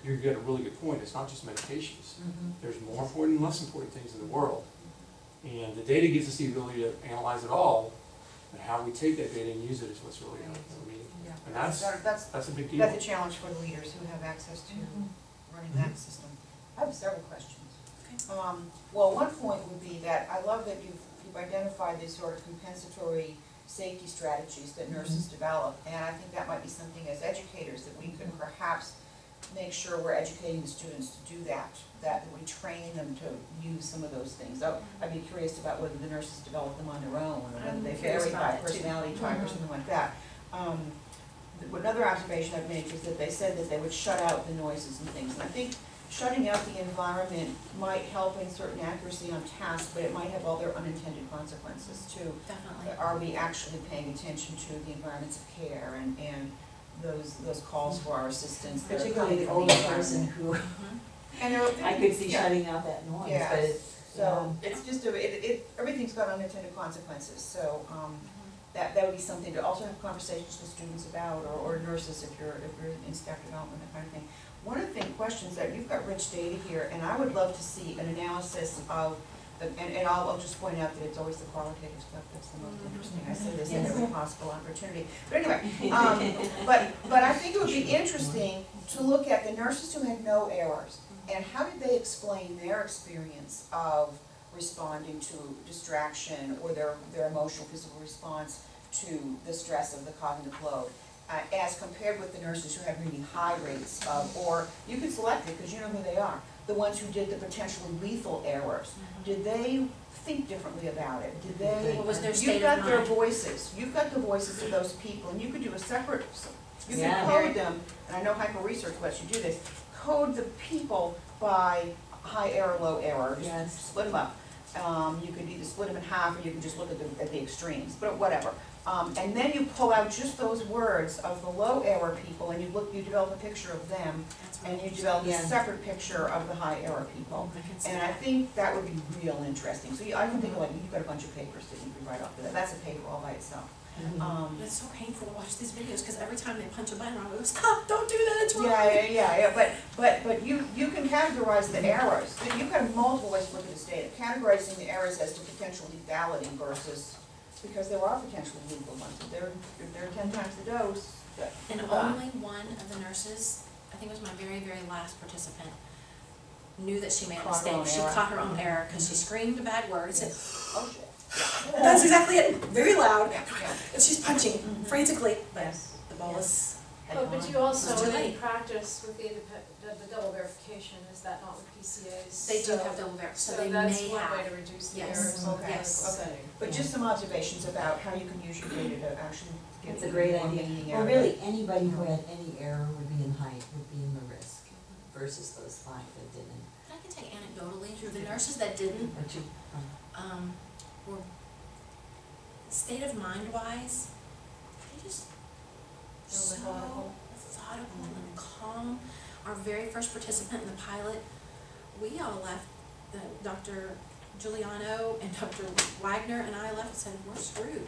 Speaker 9: you get a really good point, it's not just medications. There's more important and less important things in the world. And the data gives us the ability to analyze it all, but how we take that data and use it is what's really helpful. I mean, and that's a big deal.
Speaker 10: That's a challenge for the leaders who have access to running that system. I have several questions. Well, one point would be that I love that you've identified these sort of compensatory safety strategies that nurses develop, and I think that might be something as educators that we could perhaps make sure we're educating the students to do that we train them to use some of those things. I'd be curious about whether the nurses develop them on their own, or whether they vary by personality type or something like that. Another observation I've made was that they said that they would shut out the noises and things, and I think shutting out the environment might help in certain accuracy on tasks, but it might have other unintended consequences too.
Speaker 5: Definitely.
Speaker 10: Are we actually paying attention to the environments of care and those calls for our assistance that are
Speaker 11: Particularly
Speaker 10: coming
Speaker 11: the
Speaker 10: from
Speaker 11: older
Speaker 10: environment?
Speaker 11: person who,
Speaker 10: And
Speaker 11: I could see shutting out that noise,
Speaker 10: Yeah.
Speaker 11: but it's,
Speaker 10: So it's just everything's got unintended consequences, so that would be something to also have conversations with students about, or nurses if you're in staff development, that kind of thing. One of the questions that you've got rich data here, and I would love to see an analysis of, and I'll just point out that it's always the qualitative stuff that's the most interesting. I say this in every possible opportunity. But anyway, but I think it would be interesting to look at the nurses who had no errors, and how did they explain their experience of responding to distraction or their emotional physical response to the stress of the cognitive load, as compared with the nurses who had really high rates of, or you can select it because you know who they are, the ones who did the potentially lethal errors. Did they think differently about it? Did they?
Speaker 5: What was their
Speaker 10: You've
Speaker 5: state
Speaker 10: got
Speaker 5: of
Speaker 10: their
Speaker 5: mind?
Speaker 10: voices. You've got the voices of those people, and you could do a separate. You
Speaker 11: Yeah.
Speaker 10: can code them, and I know Hyper Research lets you do this. Code the people by high error, low error. Just
Speaker 11: Yes.
Speaker 10: split them up. You could either split them in half, or you can just look at the extremes, but whatever. And then you pull out just those words of the low error people, and you develop a picture of them, and you develop a separate picture of the high error people. And I think that would be real interesting. So I can think of, like, you've got a bunch of papers that you could write off of that. That's a paper all by itself.
Speaker 5: It's so painful to watch these videos, because every time they punch a button, I go, stop, don't do that, it's wrong.
Speaker 10: Yeah, but you can categorize the errors. You've got multiple ways to look at this data. Categorizing the errors as to potential lethality versus, because there are potentially lethal ones. If they're 10 times the dose.
Speaker 5: And only one of the nurses, I think it was my very, very last participant, knew that she made a
Speaker 10: Caught her
Speaker 5: mistake.
Speaker 10: own
Speaker 5: She
Speaker 10: error.
Speaker 5: caught her own error, because she screamed a bad word and said,
Speaker 10: Oh, shit.
Speaker 5: that's exactly it, very loud.
Speaker 10: Yeah.
Speaker 5: And she's punching frantically, but
Speaker 10: Yes.
Speaker 5: the ball is.
Speaker 8: But you also,
Speaker 5: It's too
Speaker 8: in
Speaker 5: late.
Speaker 8: practice with the double verification, is that not with PCAs?
Speaker 5: They do have double verification, so they
Speaker 8: that's
Speaker 5: may
Speaker 8: one way
Speaker 5: have.
Speaker 8: to reduce the
Speaker 5: Yes.
Speaker 8: errors in the
Speaker 10: Okay.
Speaker 8: clinical
Speaker 5: Yes.
Speaker 8: setting.
Speaker 10: But just some observations about how you can use your data to actually get
Speaker 11: it's a great
Speaker 10: more
Speaker 11: idea.
Speaker 10: meaning
Speaker 6: Well,
Speaker 10: out of
Speaker 6: really,
Speaker 10: it.
Speaker 6: anybody who had any error would be in height, would be in the risk, versus those 5 that didn't.
Speaker 5: I can take anecdotally, the nurses that didn't,
Speaker 6: But you,
Speaker 5: were state of mind wise, they just so methodical and calm. Our very first participant in the pilot, we all left, Dr. Giuliano and Dr. Wagner and I left and said, we're screwed.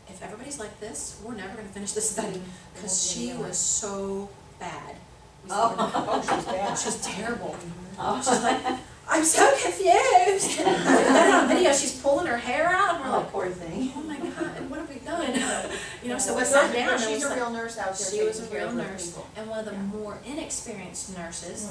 Speaker 5: If everybody's like this, we're never gonna finish this study, because she was so bad. We said,
Speaker 10: Oh, she's bad.
Speaker 5: she's terrible. She's like, I'm so confused. And then on video, she's pulling her hair out, and we're
Speaker 11: Oh,
Speaker 5: like,
Speaker 11: poor thing.
Speaker 5: oh my God, what have we done? You know, so we
Speaker 10: But
Speaker 5: sat down and
Speaker 10: she's
Speaker 5: was
Speaker 10: a
Speaker 5: like,
Speaker 10: real nurse out there
Speaker 5: she was a
Speaker 10: taking care
Speaker 5: real
Speaker 10: of her
Speaker 5: nurse,
Speaker 10: people.
Speaker 5: and one of the
Speaker 10: Yeah.
Speaker 5: more inexperienced nurses,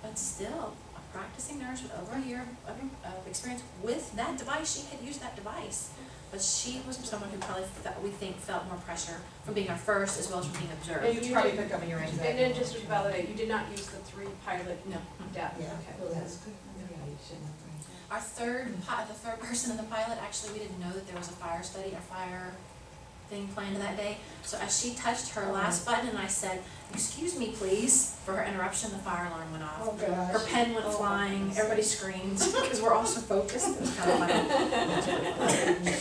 Speaker 5: but still a practicing nurse with over a year of experience with that device. She had used that device, but she was someone who probably we think felt more pressure from being our first as well as from being observed.
Speaker 10: And you probably picked up on your anxiety.
Speaker 8: And then just to validate, you did not use the 3 pilot
Speaker 5: No.
Speaker 8: data,
Speaker 6: Yeah.
Speaker 8: okay.
Speaker 5: Our the third person in the pilot, actually, we didn't know that there was a fire study, a fire thing planned that day. So as she touched her last button and I said, "Excuse me, please," for her interruption, the fire alarm went off.
Speaker 7: Oh, gosh.
Speaker 5: Her pen went flying, everybody screamed, because we're all so focused. It was kind of funny.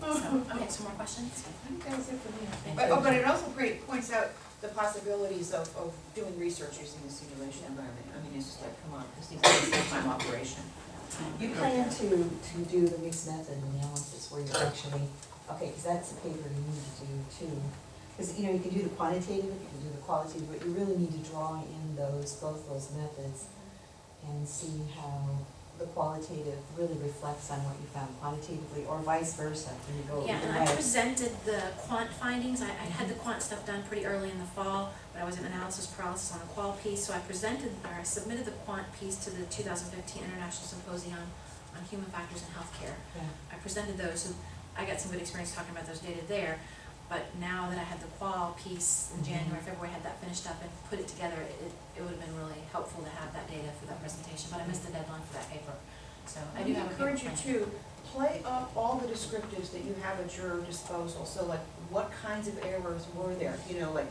Speaker 5: So, okay, some more questions?
Speaker 7: I think that was it for me.
Speaker 10: But it also points out the possibilities of doing research using the simulation environment. I mean, it's just like, come on, this needs to be a full-time operation.
Speaker 6: You plan to do the mixed method analysis where you're actually, okay, because that's the paper you need to do too. Because, you know, you can do the quantitative, you can do the qualitative, but you really need to draw in both those methods and see how the qualitative really reflects on what you found quantitatively, or vice versa, when you go
Speaker 5: Yeah,
Speaker 6: either
Speaker 5: and I
Speaker 6: way.
Speaker 5: presented the quant findings. I had the quant stuff done pretty early in the fall, but I was in analysis paralysis on the qual piece, so I submitted the quant piece to the 2015 International Symposium on Human Factors in Healthcare.
Speaker 6: Yeah.
Speaker 5: I presented those, so I got some good experience talking about those data there. But now that I had the qual piece in January, February, had that finished up and put it together, it would have been really helpful to have that data for that presentation, but I missed the deadline for that paper. So I do have a paper
Speaker 10: encourage you
Speaker 5: plan.
Speaker 10: to play up all the descriptives that you have at your disposal. So like, what kinds of errors were there? You know, like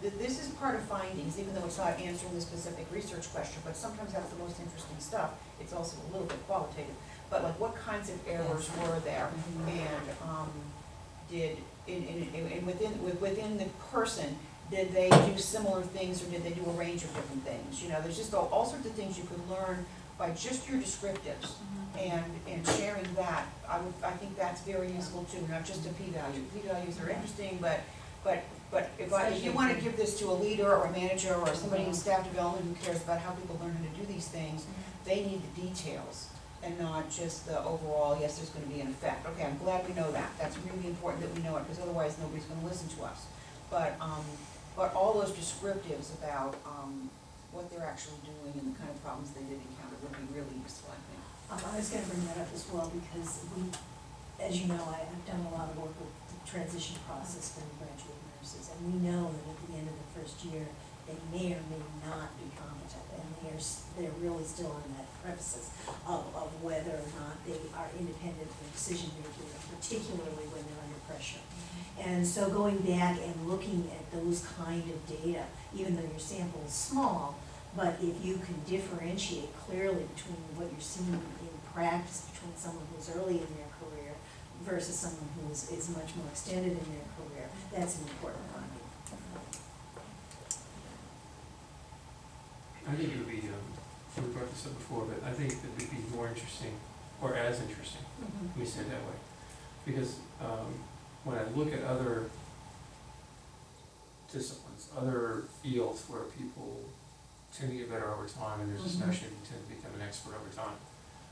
Speaker 10: this is part of findings, even though it's not answering the specific research question, but sometimes that's the most interesting stuff. It's also a little bit qualitative. But like, what kinds of errors were there? And within the person, did they do similar things or did they do a range of different things? You know, there's just all sorts of things you could learn by just your descriptives. And sharing that, I think that's very useful too, not just a p-value. P-values are interesting, but if you want to give this to a leader or a manager or somebody in staff development who cares about how people learn how to do these things, they need the details and not just the overall, yes, there's going to be an effect. Okay, I'm glad we know that. That's really important that we know it, because otherwise nobody's going to listen to us. But all those descriptives about what they're actually doing and the kind of problems they did encounter would be really useful, I think.
Speaker 11: I was gonna bring that up as well, because as you know, I've done a lot of work with the transition process for graduate nurses, and we know that at the end of the first year, they may or may not be competent, and they're really still on that premises of whether or not they are independent in decision making, particularly when they're under pressure. And so going back and looking at those kind of data, even though your sample is small, but if you can differentiate clearly between what you're seeing in practice between someone who's early in their career versus someone who is much more extended in their career, that's an important finding.
Speaker 9: I think it would be, we brought this up before, but I think it would be more interesting, or as interesting, let me say it that way. Because when I look at other disciplines, other fields where people tend to get better over time, and there's this notion you tend to become an expert over time.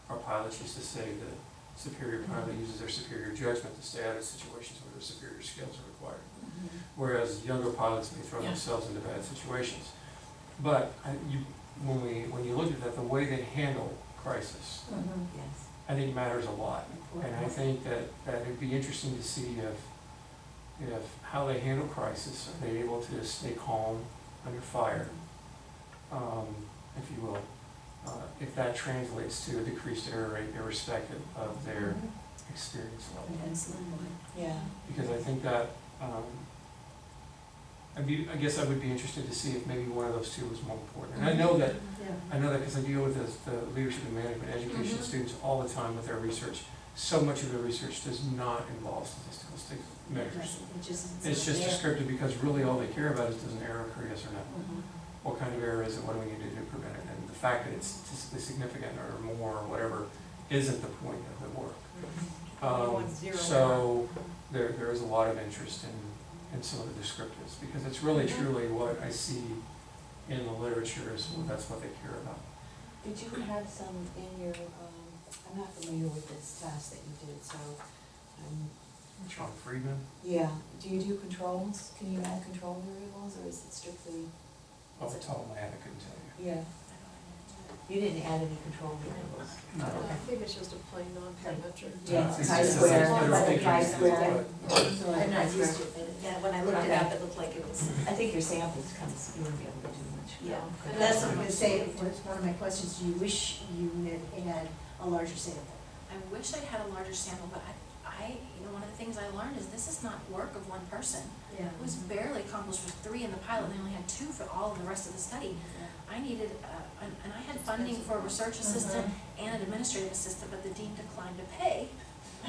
Speaker 9: Our pilots used to say that superior pilot uses their superior judgment to stay out of situations where their superior skills are required. Whereas younger pilots may throw themselves into bad situations. But when you look at that, the way they handle crisis,
Speaker 6: Yes.
Speaker 9: I think matters a lot. And I think that it'd be interesting to see if how they handle crisis, are they able to stay calm under fire, if you will, if that translates to a decreased error rate irrespective of their experience level.
Speaker 6: Yeah.
Speaker 9: Because I think that, I guess I would be interested to see if maybe one of those two was more important. And I know that because I deal with the leadership and management education students all the time with their research. So much of their research does not involve statistical measures. It's just descriptive, because really all they care about is, does an error occur, yes or no? What kind of error is it? What do we need to do to prevent it? And the fact that it's statistically significant or more or whatever isn't the point of the work. So there is a lot of interest in some of the descriptives, because it's really truly what I see in the literature is that's what they care about.
Speaker 6: Did you have some in your, I'm not familiar with this task that you did, so.
Speaker 9: Sean Friedman?
Speaker 6: Yeah, do you do controls? Can you add control variables, or is it strictly?
Speaker 9: Off the top of my head, I couldn't tell you.
Speaker 6: Yeah. You didn't add any control variables?
Speaker 9: No.
Speaker 8: I think it's just a plain non-parametric.
Speaker 6: Yeah,
Speaker 9: It's
Speaker 6: chi-square,
Speaker 9: just-
Speaker 6: like a chi-square.
Speaker 11: I'm not used to it, but when I looked it up, it looked like it was.
Speaker 6: I think your samples kind of, you wouldn't be able to do much.
Speaker 11: Yeah, and that's what I'm gonna say, one of my questions, do you wish you had a larger sample?
Speaker 5: I wish I'd had a larger sample, but I one of the things I learned is this is not work of one person.
Speaker 11: Yeah.
Speaker 5: It was barely accomplished with 3 in the pilot, and they only had 2 for all of the rest of the study. I needed, and I had funding for a research assistant and an administrative assistant, but the dean declined to pay.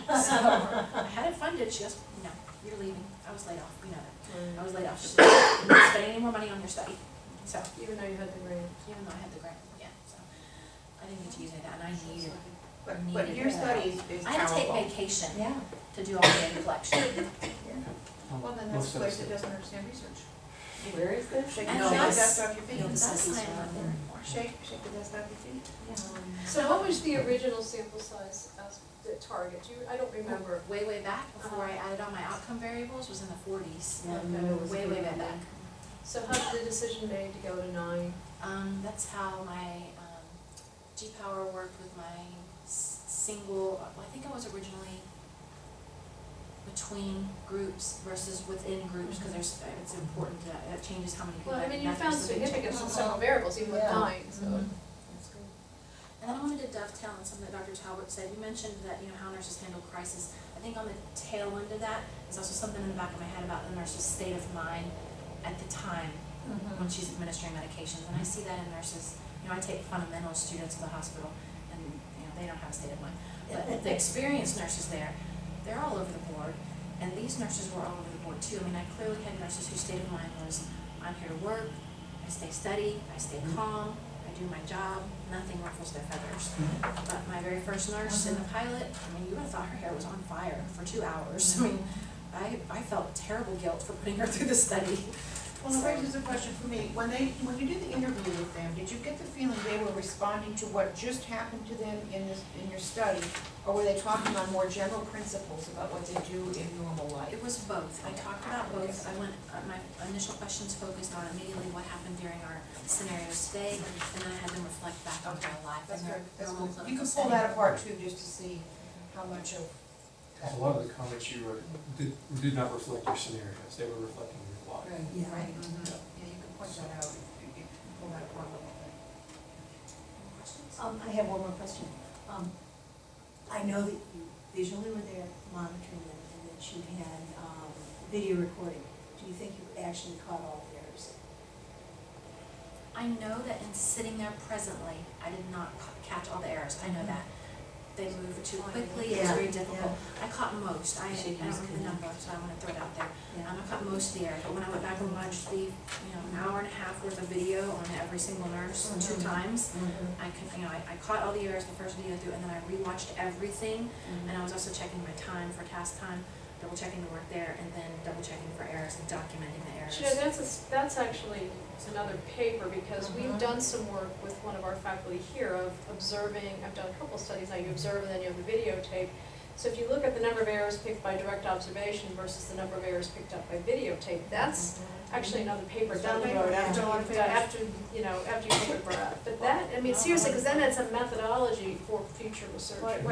Speaker 5: So I had it funded. She goes, no, you're leaving. I was laid off. You know that. I was laid off. She's like, you're not spending any more money on your study. So
Speaker 8: Even though you had the grant.
Speaker 5: even though I had the grant, yeah. So I didn't get to use any of that, and I needed.
Speaker 10: But your study is
Speaker 5: I had to take
Speaker 10: powerful.
Speaker 5: vacation
Speaker 11: Yeah.
Speaker 5: to do all the data collection.
Speaker 10: Well, then that's a place that doesn't understand research.
Speaker 11: Where is this?
Speaker 10: Shake
Speaker 5: And
Speaker 10: the
Speaker 5: that's-
Speaker 10: dust off your feet.
Speaker 5: No, that's why I'm not there anymore.
Speaker 10: Shake the dust off your feet.
Speaker 8: So what was the original sample size as the target? I don't remember.
Speaker 5: Way back, before I added all my outcome variables, was in the 40s.
Speaker 11: Yeah, no, it was
Speaker 5: Way
Speaker 11: pretty
Speaker 5: back.
Speaker 11: big.
Speaker 8: So how did the decision made to go to 9?
Speaker 5: That's how my G-Power worked with my single, I think I was originally between groups versus within groups, because it's important to, it changes how many people.
Speaker 8: Well, I mean, you
Speaker 5: have
Speaker 8: found
Speaker 5: to submit.
Speaker 8: significance in several variables, even with
Speaker 11: Yeah.
Speaker 8: 9, so.
Speaker 5: That's good. And then I wanted to dovetail on something that Dr. Talbot said. You mentioned that, how nurses handle crisis. I think on the tail end of that is also something in the back of my head about the nurse's state of mind at the time when she's administering medications. And I see that in nurses. I take fundamental students in the hospital, and they don't have a state of mind. But the experienced nurses there, they're all over the board. And these nurses were all over the board too. I mean, I clearly had nurses whose state of mind was, I'm here to work, I stay steady, I stay calm, I do my job, nothing ruffles their feathers. But my very first nurse in the pilot, you would have thought her hair was on fire for 2 hours. I felt terrible guilt for putting her through the study.
Speaker 10: Well, it raises a question for me. When you did the interview with them, did you get the feeling they were responding to what just happened to them in your study? Or were they talking on more general principles about what they do in normal life?
Speaker 5: It was both. I talked about both. My initial questions focused on immediately what happened during our scenarios today, and then I had them reflect back on their life and their normal clinical setting.
Speaker 10: You can pull that apart too, just to see how much of
Speaker 9: Because a lot of the comments you wrote did not reflect your scenarios, they were reflecting your life.
Speaker 11: Yeah.
Speaker 10: Right. Yeah, you can point that out if you pull that apart a little bit.
Speaker 11: I have one more question. I know that you visually were there monitoring them and that you had, video recording. Do you think you actually caught all the errors?
Speaker 5: I know that in sitting there presently, I did not catch all the errors. I know that. They moved too quickly, it was very difficult. I caught most, I don't remember the number, so I want to throw it out there. I caught most of the errors, but when I went back and watched the, an hour and a half worth of video on every single nurse 2 times, I could, I caught all the errors the first video through, and then I rewatched everything, and I was also checking my time for task time, double checking the work there, and then double checking for errors and documenting the errors.
Speaker 8: That's actually another paper, because we've done some work with one of our faculty here of observing. I've done a couple studies how you observe and then you have the videotape. So if you look at the number of errors picked by direct observation versus the number of errors picked up by videotape, that's actually another paper down the road after you take a breath. But that, seriously, because then it's a methodology for future research.
Speaker 10: Could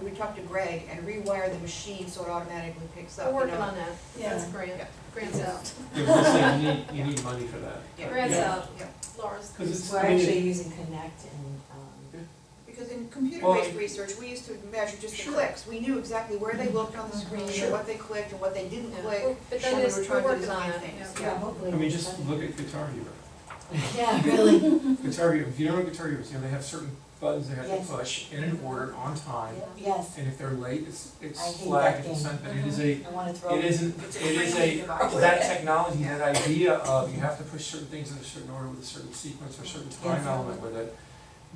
Speaker 10: we talk to Greg and rewire the machine so it automatically picks up?
Speaker 8: We're working on that.
Speaker 11: Yeah.
Speaker 8: That's grant. Grants out.
Speaker 9: You need money for that.
Speaker 10: Yeah.
Speaker 8: Grants
Speaker 10: Yeah.
Speaker 8: out.
Speaker 10: Yeah.
Speaker 8: Laura's.
Speaker 11: We're actually using Connect and,
Speaker 10: Because in computer-based research, we used to measure just the clicks. We knew exactly where they looked on the screen, and what they clicked, and what they didn't click,
Speaker 8: But
Speaker 10: when we were
Speaker 8: we're
Speaker 10: trying to
Speaker 8: working on
Speaker 10: design
Speaker 8: that.
Speaker 10: things.
Speaker 11: yeah, hopefully.
Speaker 9: Just look at Guitar Hero.
Speaker 11: Yeah, really.
Speaker 9: Guitar Hero, if you don't know Guitar Hero, they have certain buttons they have
Speaker 11: Yes.
Speaker 9: to push in an order on time.
Speaker 11: Yes.
Speaker 9: And if they're late, it's
Speaker 11: I hate
Speaker 9: flagged,
Speaker 11: that
Speaker 9: it's
Speaker 11: game.
Speaker 9: sent, but it is a,
Speaker 11: I wanna throw.
Speaker 9: that technology, that idea of you have to push certain things in a certain order with a certain sequence or a certain time
Speaker 11: Yes.
Speaker 9: element with it,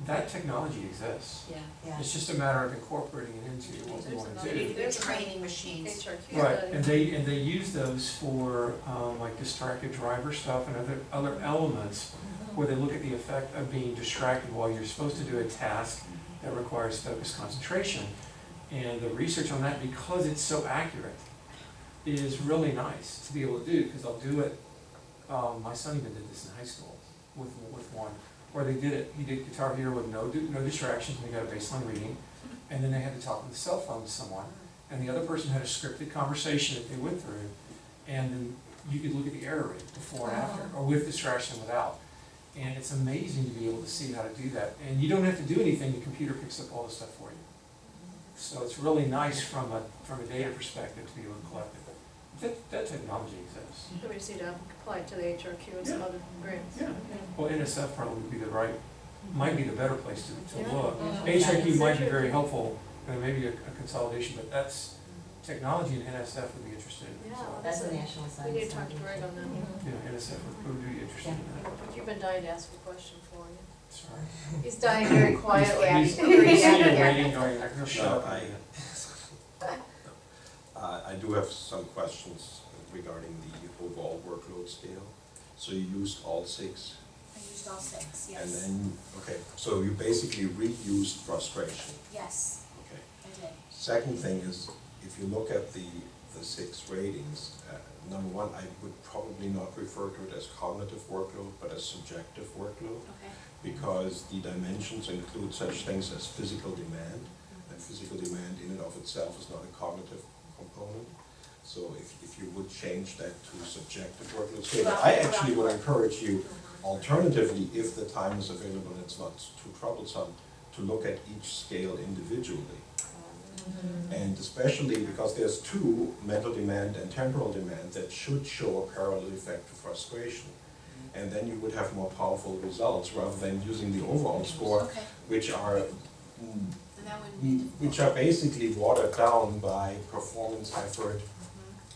Speaker 9: that technology exists.
Speaker 11: Yeah.
Speaker 9: It's just a matter of incorporating it into what we want to do.
Speaker 10: They're training machines.
Speaker 8: HRQ
Speaker 9: Right,
Speaker 8: study.
Speaker 9: and they use those for like distracted driver stuff and other elements where they look at the effect of being distracted while you're supposed to do a task that requires focused concentration. And the research on that, because it's so accurate, is really nice to be able to do, because they'll do it. My son even did this in high school with one, where they did it. He did Guitar Hero with no distractions, and he got a baseline reading, and then they had to talk on the cell phone to someone, and the other person had a scripted conversation that they went through, and then you could look at the error rate before and after, or with distraction and without. And it's amazing to be able to see how to do that. And you don't have to do anything, the computer picks up all the stuff for you. So it's really nice from a data perspective to be able to collect it. That technology exists.
Speaker 8: So we just need to apply it to the HRQ and some other grants.
Speaker 9: Yeah. Well, NSF probably would be the right, might be the better place to
Speaker 8: Yeah.
Speaker 9: look.
Speaker 8: Yeah.
Speaker 9: HRQ might be very helpful, and maybe a consolidation, but that's, technology and NSF would be interested in.
Speaker 8: Yeah,
Speaker 9: So,
Speaker 6: That's a national
Speaker 8: We
Speaker 6: science.
Speaker 8: need to talk to Greg on that.
Speaker 9: NSF would be interested in that.
Speaker 8: You've been dying to ask a question for you.
Speaker 9: Sorry.
Speaker 3: He's dying very quietly.
Speaker 9: He's sitting waiting, going, I'm gonna shut
Speaker 2: No,
Speaker 9: up.
Speaker 2: I do have some questions regarding the overall workload scale. So you used all 6?
Speaker 5: I used all 6, yes.
Speaker 2: And then, okay, so you basically reused frustration.
Speaker 5: Yes,
Speaker 2: Okay.
Speaker 5: I did.
Speaker 2: Second thing is, if you look at the 6 ratings, number one, I would probably not refer to it as cognitive workload, but as subjective workload,
Speaker 5: Okay.
Speaker 2: because the dimensions include such things as physical demand, and physical demand in and of itself is not a cognitive component. So if you would change that to subjective workload scale, I actually would encourage you, alternatively, if the time is available and it's not too troublesome, to look at each scale individually. And especially because there's 2, mental demand and temporal demand, that should show a parallel effect to frustration. And then you would have more powerful results rather than using the overall score,
Speaker 5: Okay.
Speaker 2: which are
Speaker 5: Then that wouldn't be difficult.
Speaker 2: which are basically watered down by performance, effort,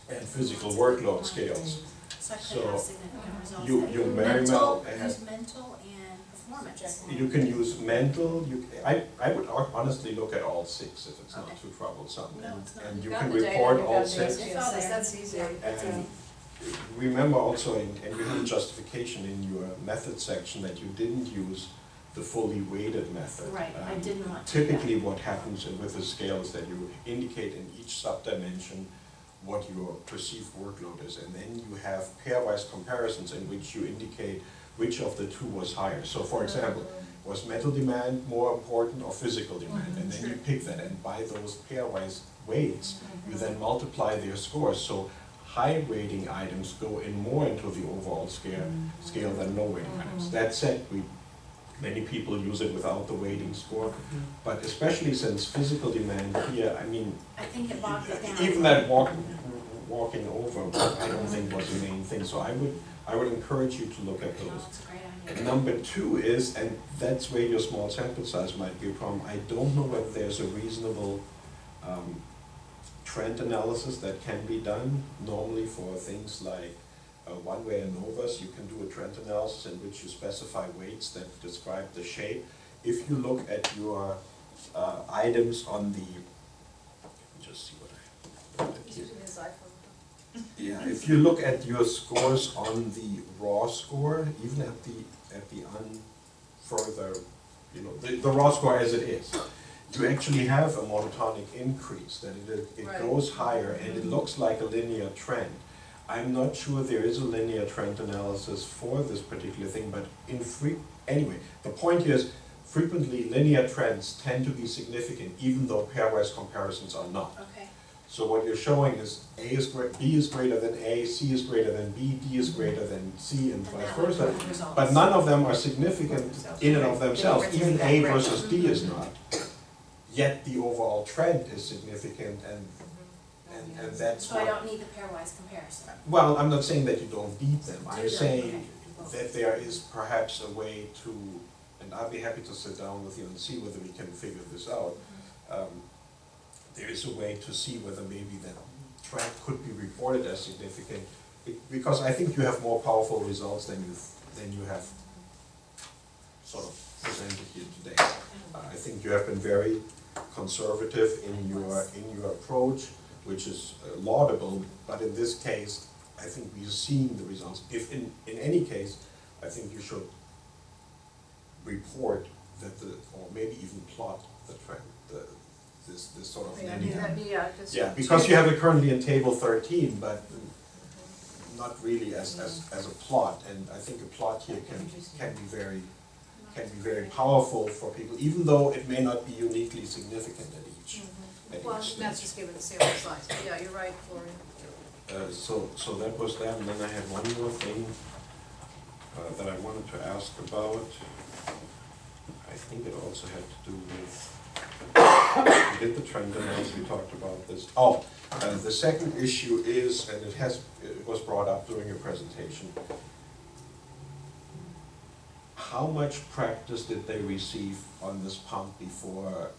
Speaker 2: and physical workload scales.
Speaker 5: So I could
Speaker 2: So
Speaker 5: have significant results.
Speaker 2: you
Speaker 5: there.
Speaker 2: very well
Speaker 5: Mental,
Speaker 2: have-
Speaker 5: use mental and performance.
Speaker 2: You can use mental, I would honestly look at all 6 if it's not
Speaker 5: Okay.
Speaker 2: too troublesome.
Speaker 5: No, it's not.
Speaker 2: And you
Speaker 8: Got
Speaker 2: can
Speaker 8: the data,
Speaker 2: report
Speaker 8: you've
Speaker 2: all
Speaker 8: got the
Speaker 2: 6.
Speaker 8: experience. That's easy.
Speaker 2: And remember also, and you have a justification in your method section, that you didn't use the fully weighted method.
Speaker 5: Right, I didn't want to do that.
Speaker 2: Typically what happens with the scale is that you indicate in each subdimension what your perceived workload is, and then you have pairwise comparisons in which you indicate which of the 2 was higher. So for example, was mental demand more important or physical demand? And then you pick that, and by those pairwise weights, you then multiply their scores. So high rating items go in more into the overall scale than low rating items. That said, many people use it without the weighting score, but especially since physical demand here, I mean,
Speaker 5: I think it bogged it down.
Speaker 2: even that walking over, I don't think was the main thing. So I would encourage you to look at
Speaker 5: No,
Speaker 2: those.
Speaker 5: it's a great idea.
Speaker 2: And number 2 is, and that's where your small sample size might be a problem, I don't know whether there's a reasonable trend analysis that can be done. Normally for things like one-way ANOVAs, you can do a trend analysis in which you specify weights that describe the shape. If you look at your items on the, let me just see what I have.
Speaker 8: He's using his iPhone.
Speaker 2: Yeah, if you look at your scores on the raw score, even at the further, you know, the raw score as it is, you actually have a monotonic increase, that it
Speaker 8: Right.
Speaker 2: goes higher and it looks like a linear trend. I'm not sure there is a linear trend analysis for this particular thing, but anyway, the point here is frequently linear trends tend to be significant even though pairwise comparisons are not.
Speaker 5: Okay.
Speaker 2: So what you're showing is B is greater than A, C is greater than B, D is greater than C, and vice
Speaker 5: that would
Speaker 2: versa.
Speaker 5: improve results.
Speaker 2: But none of them are significant in and of themselves. Even A versus D is not. Yet the overall trend is significant, and that's
Speaker 5: So I
Speaker 2: what.
Speaker 5: don't need the pairwise comparison.
Speaker 2: Well, I'm not saying that you don't beat them. I'm
Speaker 5: You don't,
Speaker 2: saying
Speaker 5: okay.
Speaker 2: that there is perhaps a way to, and I'd be happy to sit down with you and see whether we can figure this out. There is a way to see whether maybe that trend could be reported as significant, because I think you have more powerful results than you have sort of presented here today. I think you have been very conservative in your approach, which is laudable, but in this case, I think we're seeing the results. If in any case, I think you should report that or maybe even plot the trend, this sort of linear. Yeah, because you have it currently in table 13, but not really as a plot, and I think a plot here can be very powerful for people, even though it may not be uniquely significant at each.
Speaker 8: Well, that's just given the sample size, but yeah, you're right, Florian.
Speaker 2: So that was that, and then I had one more thing that I wanted to ask about. I think it also had to do with We did the trend analysis, we talked about this. Oh, the second issue is, and it was brought up during your presentation, how much practice did they receive on this pump before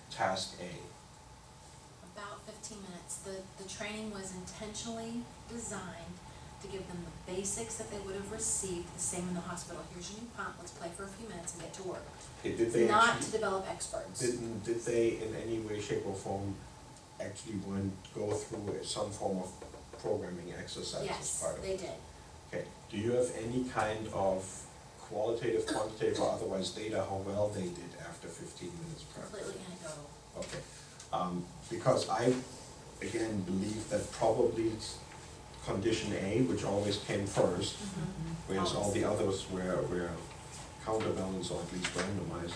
Speaker 2: task A?
Speaker 5: About 15 minutes. The training was intentionally designed to give them the basics that they would have received the same in the hospital. Here's your new pump, let's play for a few minutes and get to work.
Speaker 2: Okay, did they
Speaker 5: Not
Speaker 2: actually,
Speaker 5: to develop experts.
Speaker 2: did they in any way, shape or form actually go through some form of programming exercise as
Speaker 5: Yes,
Speaker 2: part of
Speaker 5: they
Speaker 2: it?
Speaker 5: did.
Speaker 2: Okay, do you have any kind of qualitative, quantitative or otherwise data how well they did after 15 minutes practice?
Speaker 5: Completely anecdotal.
Speaker 2: Okay, because I, again, believe that probably condition A, which always came first, whereas all the others were counterbalanced or at least randomized,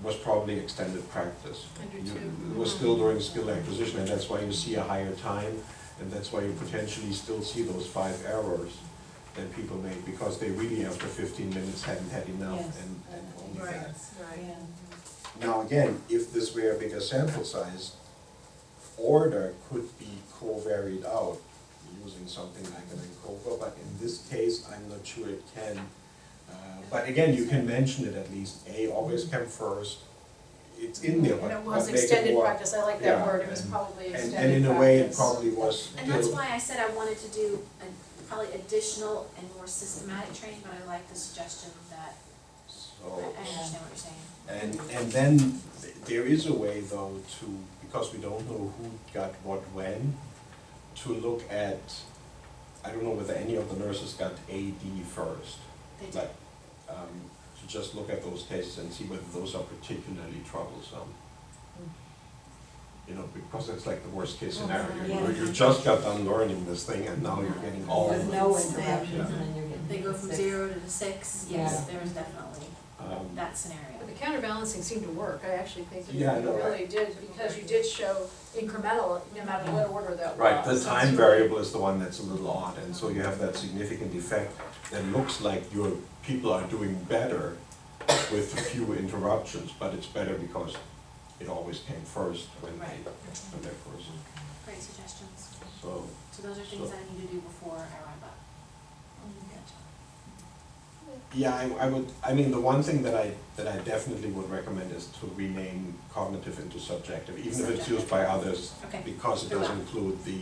Speaker 2: was probably extended practice.
Speaker 8: I do too.
Speaker 2: It was still during skill acquisition, and that's why you see a higher time, and that's why you potentially still see those 5 errors that people made, because they really after 15 minutes hadn't had enough
Speaker 6: Yes.
Speaker 2: and only
Speaker 8: Right,
Speaker 2: that.
Speaker 8: right.
Speaker 6: Yeah.
Speaker 2: Now again, if this were a bigger sample size, order could be co-varied out using something like an ANCOVA, but in this case, I'm not sure it can. But again, you can mention it at least. A always came first. It's in there, but
Speaker 8: And it was
Speaker 2: make it
Speaker 8: extended
Speaker 2: more.
Speaker 8: practice, I like
Speaker 2: yeah,
Speaker 8: that word, it was
Speaker 2: and-
Speaker 8: probably
Speaker 2: And,
Speaker 8: extended
Speaker 2: and in
Speaker 8: practice.
Speaker 2: a way, it probably was.
Speaker 5: And that's
Speaker 2: still-
Speaker 5: why I said I wanted to do probably additional and more systematic training, but I like the suggestion that, I
Speaker 2: So,
Speaker 5: understand what you're saying.
Speaker 2: and then there is a way though to, because we don't know who got what when, to look at, I don't know whether any of the nurses got AD first.
Speaker 5: They did.
Speaker 2: But, to just look at those cases and see whether those are particularly troublesome. You know, because it's like the worst case scenario, you just got done learning this thing and now you're getting all of
Speaker 6: With
Speaker 2: it.
Speaker 6: no interruptions,
Speaker 2: Yeah.
Speaker 6: and then you're getting.
Speaker 5: They go from 0 to 6, yes, there is definitely that scenario.
Speaker 8: But the counterbalancing seemed to work, I actually think that
Speaker 2: Yeah, I
Speaker 8: you
Speaker 2: know,
Speaker 8: really did, because you did show incremental, no matter what order that was.
Speaker 2: Right, the
Speaker 8: So
Speaker 2: time
Speaker 8: it's
Speaker 2: variable is the one that's a little odd, and so you have that significant effect that looks like your people are doing better with few interruptions, but it's better because it always came first when they're first.
Speaker 5: Great suggestions.
Speaker 2: So,
Speaker 5: So those are things I need to do before I wrap up.
Speaker 2: yeah, I mean, the one thing that I definitely would recommend is to rename cognitive into subjective, even if it's used by others,
Speaker 5: Okay.
Speaker 2: because it does include the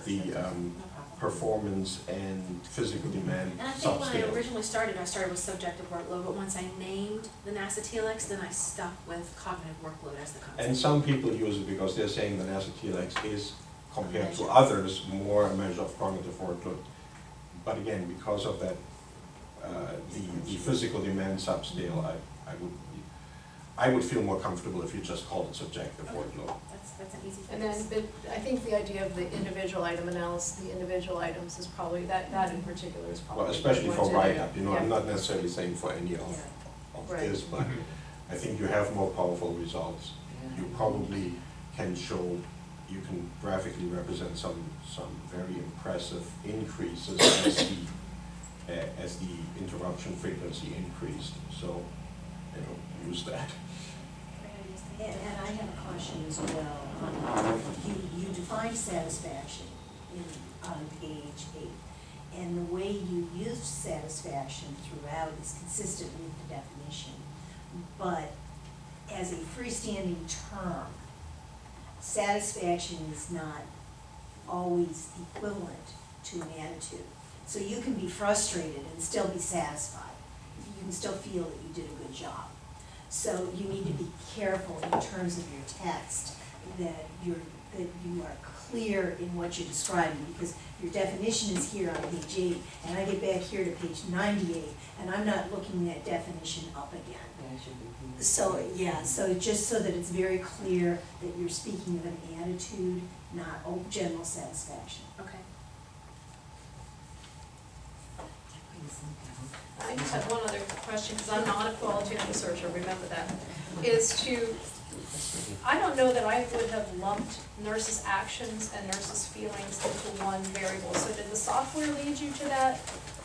Speaker 5: No problem.
Speaker 2: performance and physical demand
Speaker 5: And I think when I
Speaker 2: subscale.
Speaker 5: originally started with subjective workload, but once I named the NASA TLX, then I stuck with cognitive workload as the concept.
Speaker 2: And some people use it because they're saying the NASA TLX is, compared to
Speaker 5: Measure.
Speaker 2: others, more a measure of cognitive workload. But again, because of that, the physical demand subscale, I would feel more comfortable if you just called it subjective workload.
Speaker 5: That's an easy
Speaker 8: And
Speaker 5: fix.
Speaker 8: then, but I think the idea of the individual item analysis, the individual items is probably, that in particular is probably.
Speaker 2: Well, especially
Speaker 8: what
Speaker 2: for
Speaker 8: to do.
Speaker 2: write-up, you know, I'm
Speaker 8: Yeah.
Speaker 2: not necessarily saying for any of
Speaker 8: Right.
Speaker 2: this, but I think you have more powerful results. You probably can show, you can graphically represent some very impressive increases as the interruption frequency increased, so, you know, use that.
Speaker 11: And I have a caution as well. You define satisfaction on page 8. And the way you use satisfaction throughout is consistent with the definition. But as a freestanding term, satisfaction is not always equivalent to an attitude. So you can be frustrated and still be satisfied. You can still feel that you did a good job. So you need to be careful in terms of your text, that you are clear in what you're describing, because your definition is here on page 8, and I get back here to page 98, and I'm not looking that definition up again. So, yeah, so just so that it's very clear that you're speaking of an attitude, not general satisfaction.
Speaker 5: Okay.
Speaker 8: I just have one other question, because I'm not a qualitative researcher, remember that, is to, I don't know that I would have lumped nurses' actions and nurses' feelings into one variable. So did the software lead you to that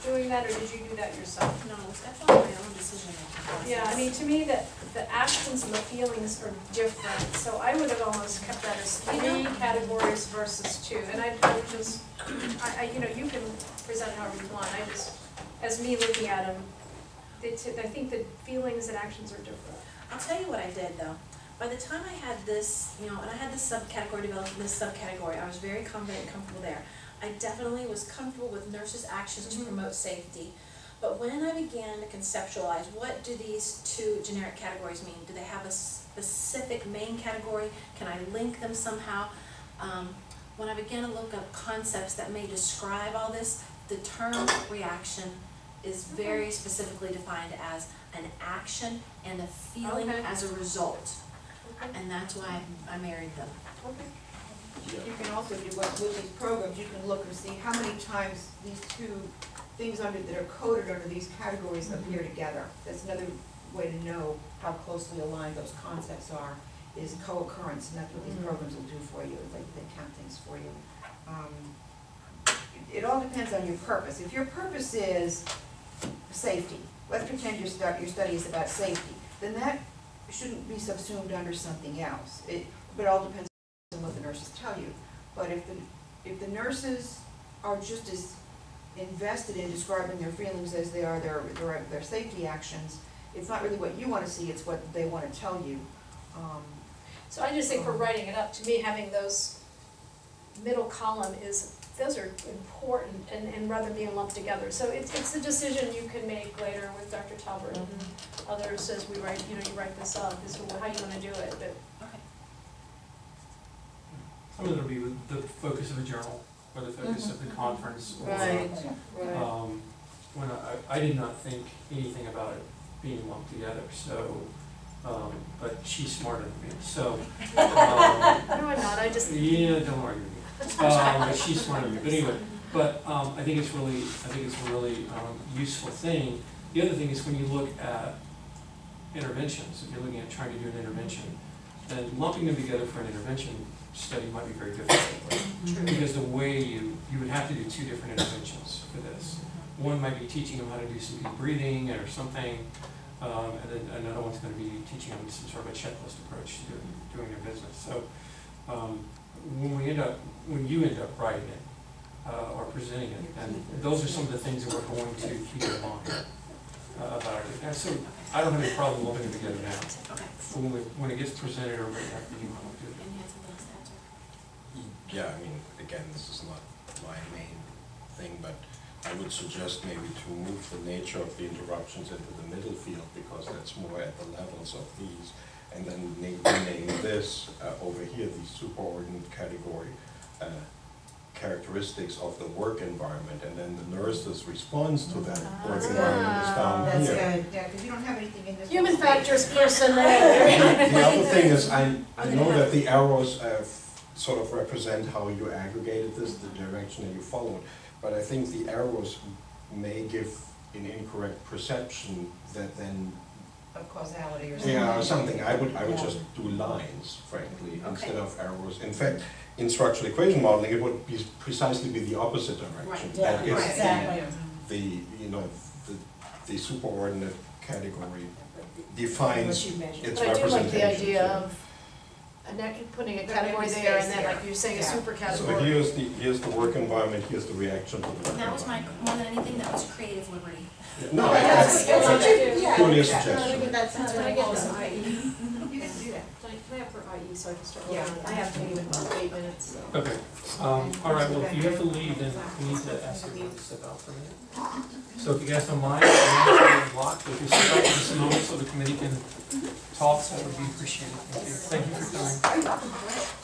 Speaker 8: doing that, or did you do that yourself?
Speaker 5: No, it's definitely my own decision making process.
Speaker 8: Yeah, I mean, to me, that the actions and the feelings are different, so I would have almost kept that as 3 categories versus 2, and I would just, you know, you can present it however you want, I just, as me looking at them, I think the feelings and actions are different.
Speaker 5: I'll tell you what I did though. By the time I had this, you know, and I had this subcategory developed in this subcategory, I was very confident and comfortable there. I definitely was comfortable with nurses' actions to promote safety. But when I began to conceptualize, what do these 2 generic categories mean? Do they have a specific main category? Can I link them somehow? When I began to look up concepts that may describe all this, the term reaction is very specifically defined as an action and a feeling as a result. And that's why I married them.
Speaker 10: You can also do what, with these programs, you can look and see how many times these 2 things that are coded under these categories appear together. That's another way to know how closely aligned those concepts are, is co-occurrence, and that's what these programs will do for you, they count things for you. It all depends on your purpose. If your purpose is safety, let's pretend your study is about safety, then that shouldn't be subsumed under something else. But it all depends on what the nurses tell you. But if the nurses are just as invested in describing their feelings as they are their safety actions, it's not really what you want to see, it's what they want to tell you.
Speaker 8: So I just think for writing it up, to me, having those middle column those are important, and rather than being lumped together. So it's a decision you can make later with Dr. Talbert and others as we write, you know, you write this up, as to how you want to do it. But
Speaker 5: Okay.
Speaker 9: Some of it will be the focus of the journal, or the focus of the conference. Or,
Speaker 10: Right.
Speaker 9: When I did not think anything about it being lumped together, so, but she's smarter than me, so.
Speaker 8: no, I'm not. I just.
Speaker 9: Yeah, don't argue with me. But she's smarter than me. But anyway, I think it's a really useful thing. The other thing is when you look at interventions, if you're looking at trying to do an intervention, then lumping them together for an intervention study might be very difficult. Because the way you would have to do 2 different interventions for this. One might be teaching them how to do some deep breathing or something, and then another one's going to be teaching them some sort of a checklist approach to doing their business. So when you end up writing it or presenting it, and those are some of the things that we're going to keep in mind about it. And so I don't have any problem lumping them together now.
Speaker 5: Okay.
Speaker 9: So when it gets presented or written after you want to do it.
Speaker 5: And you had something else to answer?
Speaker 2: Yeah, I mean, again, this is not my main thing, but I would suggest maybe to move the nature of the interruptions into the middle field, because that's more at the levels of these, and then name this over here, the superordinate category characteristics of the work environment, and then the nurse's response to that work environment is down
Speaker 10: That's
Speaker 2: here.
Speaker 10: good, yeah, because you don't have anything in this.
Speaker 8: Human
Speaker 10: little space.
Speaker 8: factors person there.
Speaker 2: The other thing is, I know that the arrows sort of represent how you aggregated this, the direction that you followed, but I think the arrows may give an incorrect perception that then.
Speaker 10: Of causality or something.
Speaker 2: Yeah, or something. I would just do lines, frankly, instead of arrows. In fact, in structural equation modeling, it would be precisely the opposite direction.
Speaker 5: Right.
Speaker 2: That is
Speaker 11: Exactly.
Speaker 2: the superordinate category defines
Speaker 11: What you measured.
Speaker 2: its
Speaker 8: But I do like the
Speaker 2: representation.
Speaker 8: idea of putting a category there, and then, like you're saying, a super
Speaker 2: So
Speaker 8: category.
Speaker 2: here's the work environment, here's the reaction to the work
Speaker 5: That was
Speaker 2: environment.
Speaker 5: more than anything, that was creative liberty.
Speaker 2: No,
Speaker 8: That's
Speaker 2: that's
Speaker 8: what I do.
Speaker 11: Yeah.
Speaker 2: purely a
Speaker 8: No,
Speaker 2: suggestion.
Speaker 8: that's what I get this
Speaker 10: You
Speaker 8: IE.
Speaker 10: can do that.
Speaker 8: Can I have for IE so I can start
Speaker 10: Yeah.
Speaker 8: working on it? I have to leave in about 8 minutes, so.
Speaker 9: Okay, all right, well, if you have to leave, then we need to ask everyone to step out for a minute. So if you guys don't mind, I'm blocked, if you step out for just a moment so the committee can talk, that would be appreciated. Thank you. Thank you for coming.